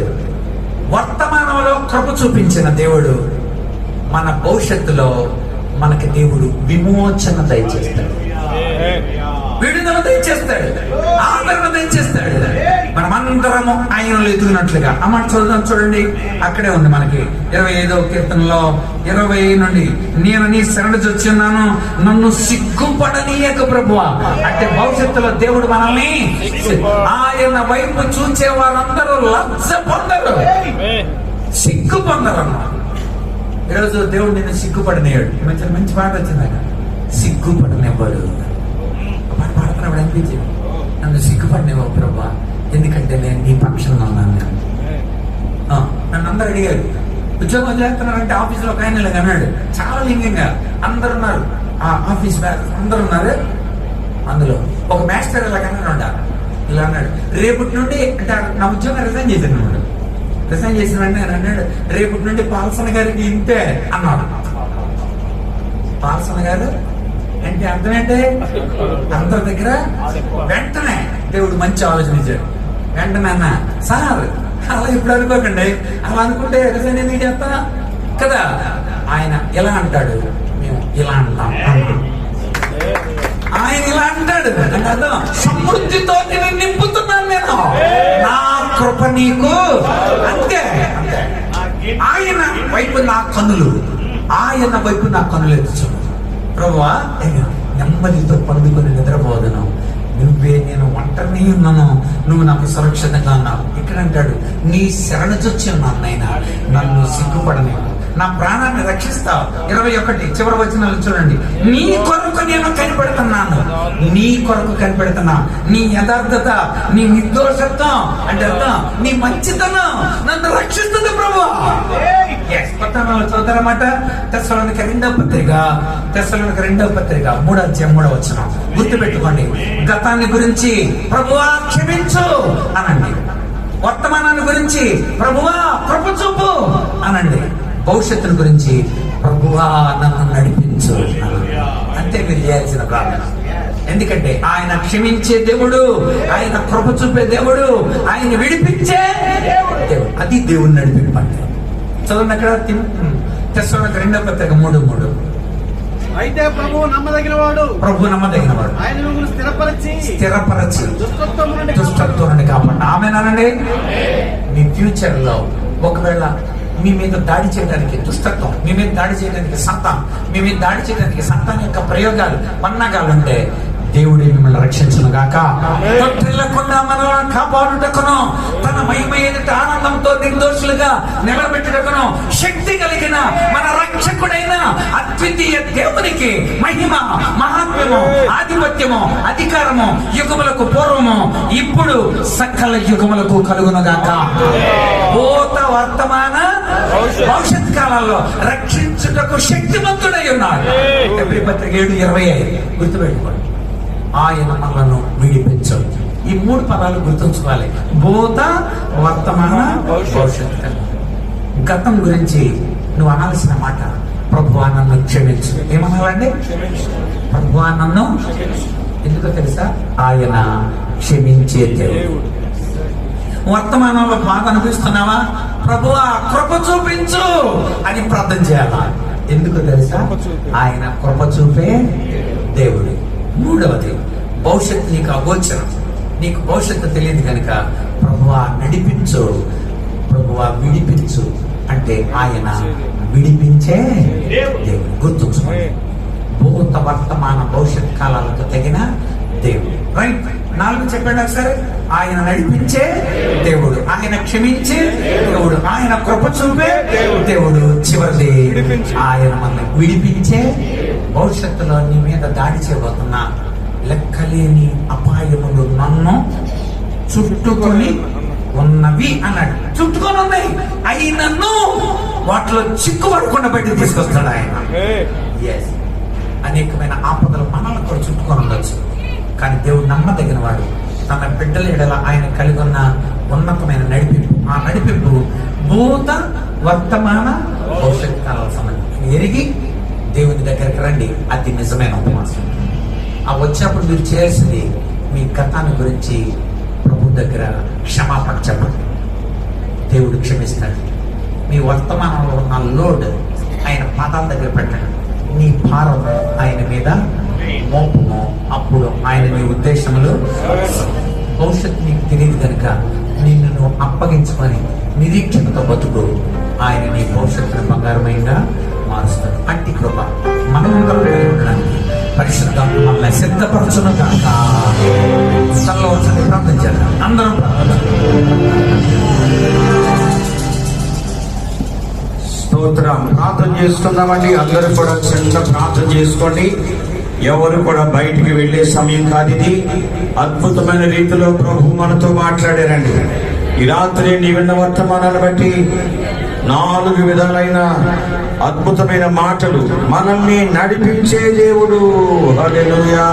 వర్తమానంలో కృప చూపించిన దేవుడు, మన భవిష్యత్తులో మనకి దేవుడు విమోచన దయచేస్తాడు, విడుదల దయచేస్తాడు, ఆదరణ దయచేస్తాడు. మనమందరము ఆయనలో ఎదుగునట్లుగా. అమ్మ చదువుదాం చూడండి, అక్కడే ఉంది మనకి 25వ కీర్తనలో 20 నుండి. నేను నీ శరణు చొచ్చున్నాను, నన్ను సిగ్గుపడనీయక ప్రభువా. అంటే భవిష్యత్తులో దేవుడు మనల్ని, ఆయన వైపు చూచే వారందరూ లజ్జ పొందరు, సిగ్గు పొందరు అన్నమాట. ఈరోజు దేవుడు నిన్ను సిగ్గుపడనేవాడు. మంచి పాట వచ్చిందాక, సిగ్గుపడనివ్వడు. పాట పాడుతున్నప్పుడు అనిపించింది, నన్ను సిగ్గుపడనివ్వవు ప్రభా, ఎందుకంటే నేను నీ పక్షంగా ఉన్నాను. నన్ను అందరు అడిగారు, ఉద్యోగం చేస్తున్నారంటే ఆఫీసులో ఒక ఆయన అన్నాడు, చాలా లింగంగా అందరు ఉన్నారు, ఆఫీస్ అందరు ఉన్నారు. అందులో ఒక మాస్టర్ ఇలా అన్నాడు, రేపటి నుండి అంటే నా ఉద్యోగం రిజైన్ చేశాను. రిజైన్ చేసిన వెంటనే అన్నాడు, రేపటి నుండి పాల్సన్ గారికి ఇంతే అన్నాడు. పాల్సన్ గారు అంటే అర్థం ఏంటి? అందరి దగ్గర. వెంటనే దేవుడు మంచి ఆలోచన ఇచ్చాడు. వెంటనే అన్న, సార్ అలా ఇప్పుడు అనుకోకండి, అలా అనుకుంటే రిజైన్ ఎందుకు చేస్తా కదా. ఆయన ఇలా అంటాడు, మేము ఇలా అంటాం. ఆయన ఇలా అంటాడు అంటే అర్థం, సమృద్ధితో నేను నింపుతున్నాను, నేను నా కృప నీకు. అంతే. ఆయన వైపు నా కన్నులు ఎత్తుచు ప్రభువా, నెమ్మదితో పండుకొని నిద్రపోదును. నువ్వే నేను ఒంటరిని ఉన్నాను, నువ్వు నాకు సురక్షితంగా ఉన్నావు. ఇక్కడ అంటాడు, నీ శరణు చొచ్చి ఉన్నాను నాయనా, నన్ను సిగ్గుపడని, నా ప్రాణాన్ని రక్షిస్తావు. 21 చివరి వచనాలు చూడండి. నీ కొరకు నేను కనిపెడుతున్నాను, నీ కొరకు కనిపెడుతున్నా. నీ యథార్థత, నీ నిర్దోషత్వం అంటే అర్థం నీ మంచితనం నన్ను రక్షిస్తుంది ప్రభు. చదువుతారన్నమాట. తెస్సలోనిక 2వ పత్రిక 3వ అధ్యాయం 3వ వచనం గుర్తుపెట్టుకోండి. గతాన్ని గురించి ప్రభువా క్షమించు అనండి, వర్తమానాన్ని గురించి ప్రభువా కృప చూపు అనండి, భవిష్యత్తును గురించి ప్రభువా నన్ను నడిపించు. అంతే మీరు చేయాల్సిన ప్రార్థన. ఎందుకంటే ఆయన క్షమించే దేవుడు, ఆయన కృప చూపే దేవుడు, ఆయన విడిపించే దేవుడు. అది దేవుని నడిపింపండి. చదవండి అక్కడ తెస్సలోనిక 2వ పత్రిక 3:3. అయితే ప్రభువు నమ్మదగినవాడు, ఆయన మిమ్మల్ని స్థిరపరచి దుష్టత్వం దుష్టత్వం కాపాడు. ఆమేనండి. మీ ఫ్యూచర్ లో ఒకవేళ మీ మీద దాడి చేయడానికి దుష్టత్వం, మీ మీద దాడి చేయడానికి సత్తాం, మీ మీద దాడి చేయడానికి సత్తాన్ యొక్క ప్రయోగాలు, పన్నాగాలు ఉంటే దేవుడే మిమ్మల్ని రక్షించును గాక. తొట్టిల్లకుండా మనల్ని కాపాడుటకును, తన మహిమ ఎదుట ఆనందంతో నిర్దోషులుగా నిలబెట్టుటకును శక్తి కలిగిన మన రక్షకుడైన అద్వితీయ దేవునికి మహిమ, మహాత్మ్యము, ఆధిపత్యము, అధికారము యుగములకు పూర్వము ఇప్పుడు సకల యుగములకు కలుగును గాక. భూత వర్తమాన భవిష్యత్ కాలాల్లో రక్షించుటకు శక్తిమంతుడై ఉన్నాడు. ఎబ్రీ పత్రిక 7:25 గుర్తుపెట్టుకోండి. ఆయన మనలను విడిపించు. ఈ 3 పదాలు గుర్తుంచుకోవాలి. భూత వర్తమాన భవిష్యత్. గతం గురించి నువ్వు అనాల్సిన మాట ప్రభువా నన్ను క్షమించు. ఏమనాలండి? ప్రభువా నన్ను. ఎందుకో తెలుసా? ఆయన క్షమించే దేవుడు. వర్తమానంలో బాధ అనిపిస్తున్నావా? ప్రభువా కృప చూపించు అని ప్రార్థన చేయాలా? ఎందుకు తెలుసా? ఆయన కృప చూపే దేవుడు. 3వది భవిష్యత్తు నీకు అగోచరం, నీకు భవిష్యత్తు తెలియదు కనుక ప్రభువా నడిపించు, ప్రభువా విడిపించు అంటే ఆయన విడిపించే దేవుడు. గుర్తుంచుకోండి. భూత వర్తమాన భవిష్యత్ కాలాలతో తగిన దేవుడు. రైట్. 4 చెప్పండి ఒకసారి. ఆయన నడిపించే దేవుడు, ఆయన క్షమించే దేవుడు, ఆయన కృప చూపే దేవుడు. చివరిది ఆయన మనల్ని విడిపించే. భవిష్యత్తులో నీ మీద దాడి చేయబోతున్నా లెక్కలేని అపాయములు నన్ను చుట్టుకొని ఉన్నవి అన్నాడు. చుట్టుకొని ఉన్నాయి, అయినను వాటిలో చిక్కుపడకుండా బయటకు తీసుకొస్తాడు ఆయన. అనేకమైన ఆపదలు మనల్ని కూడా చుట్టుకొని ఉండొచ్చు, కానీ దేవుడు నమ్మదగిన వాడు. తన బిడ్డల ఎడల ఆయన కలిగి ఉన్న ఉన్నతమైన నడిపింపు, ఆ నడిపింపు భూత వర్తమాన భవిష్యత్ కాలాల సంబంధించి ఎరిగి దేవుని దగ్గరికి రండి. అది నిజమైన ఉపవాసం. ఆ వచ్చినప్పుడు మీరు చేయాల్సింది మీ గతాన్ని గురించి ప్రభు దగ్గర క్షమాపణ చెప్పండి. దేవుడు క్షమిస్తాడు. మీ వర్తమానంలో ఉన్న లోడ్ ఆయన పాదాల దగ్గర పెట్టండి. నీ భారం ఆయన మీద మోపము. అప్పుడు ఆయన నీ ఉద్దేశములు, భవిష్యత్తు నీకు తెలియదు కనుక నిన్ను నువ్వు అప్పగించుకొని నిరీక్షణతో బతుకు. ఆయన నీ భవిష్యత్తును బంగారమైందా మారుస్తాడు. అట్టి కృప మనమందరం కలిగి ఉండడానికి పరిశుద్ధాత్మ మనల్ని సిద్ధపరచును కాక. తనలో వచ్చి ప్రార్థన చేద్దాం. అందరం స్తోత్రం. ప్రార్థన చేసుకుందామండి. అందరూ కూడా చిన్న ప్రార్థన చేసుకోండి. ఎవరు కూడా బయటికి వెళ్లే సమయం కాదు ఇది. అద్భుతమైన రీతిలో ప్రభు మనతో మాట్లాడారండి. ఈ రాత్రి నీ విన్న వర్తమానాన్ని బట్టి 4 విధాలైన అద్భుతమైన మాటలు. మనల్ని నడిపించే దేవుడు. హల్లెలూయా.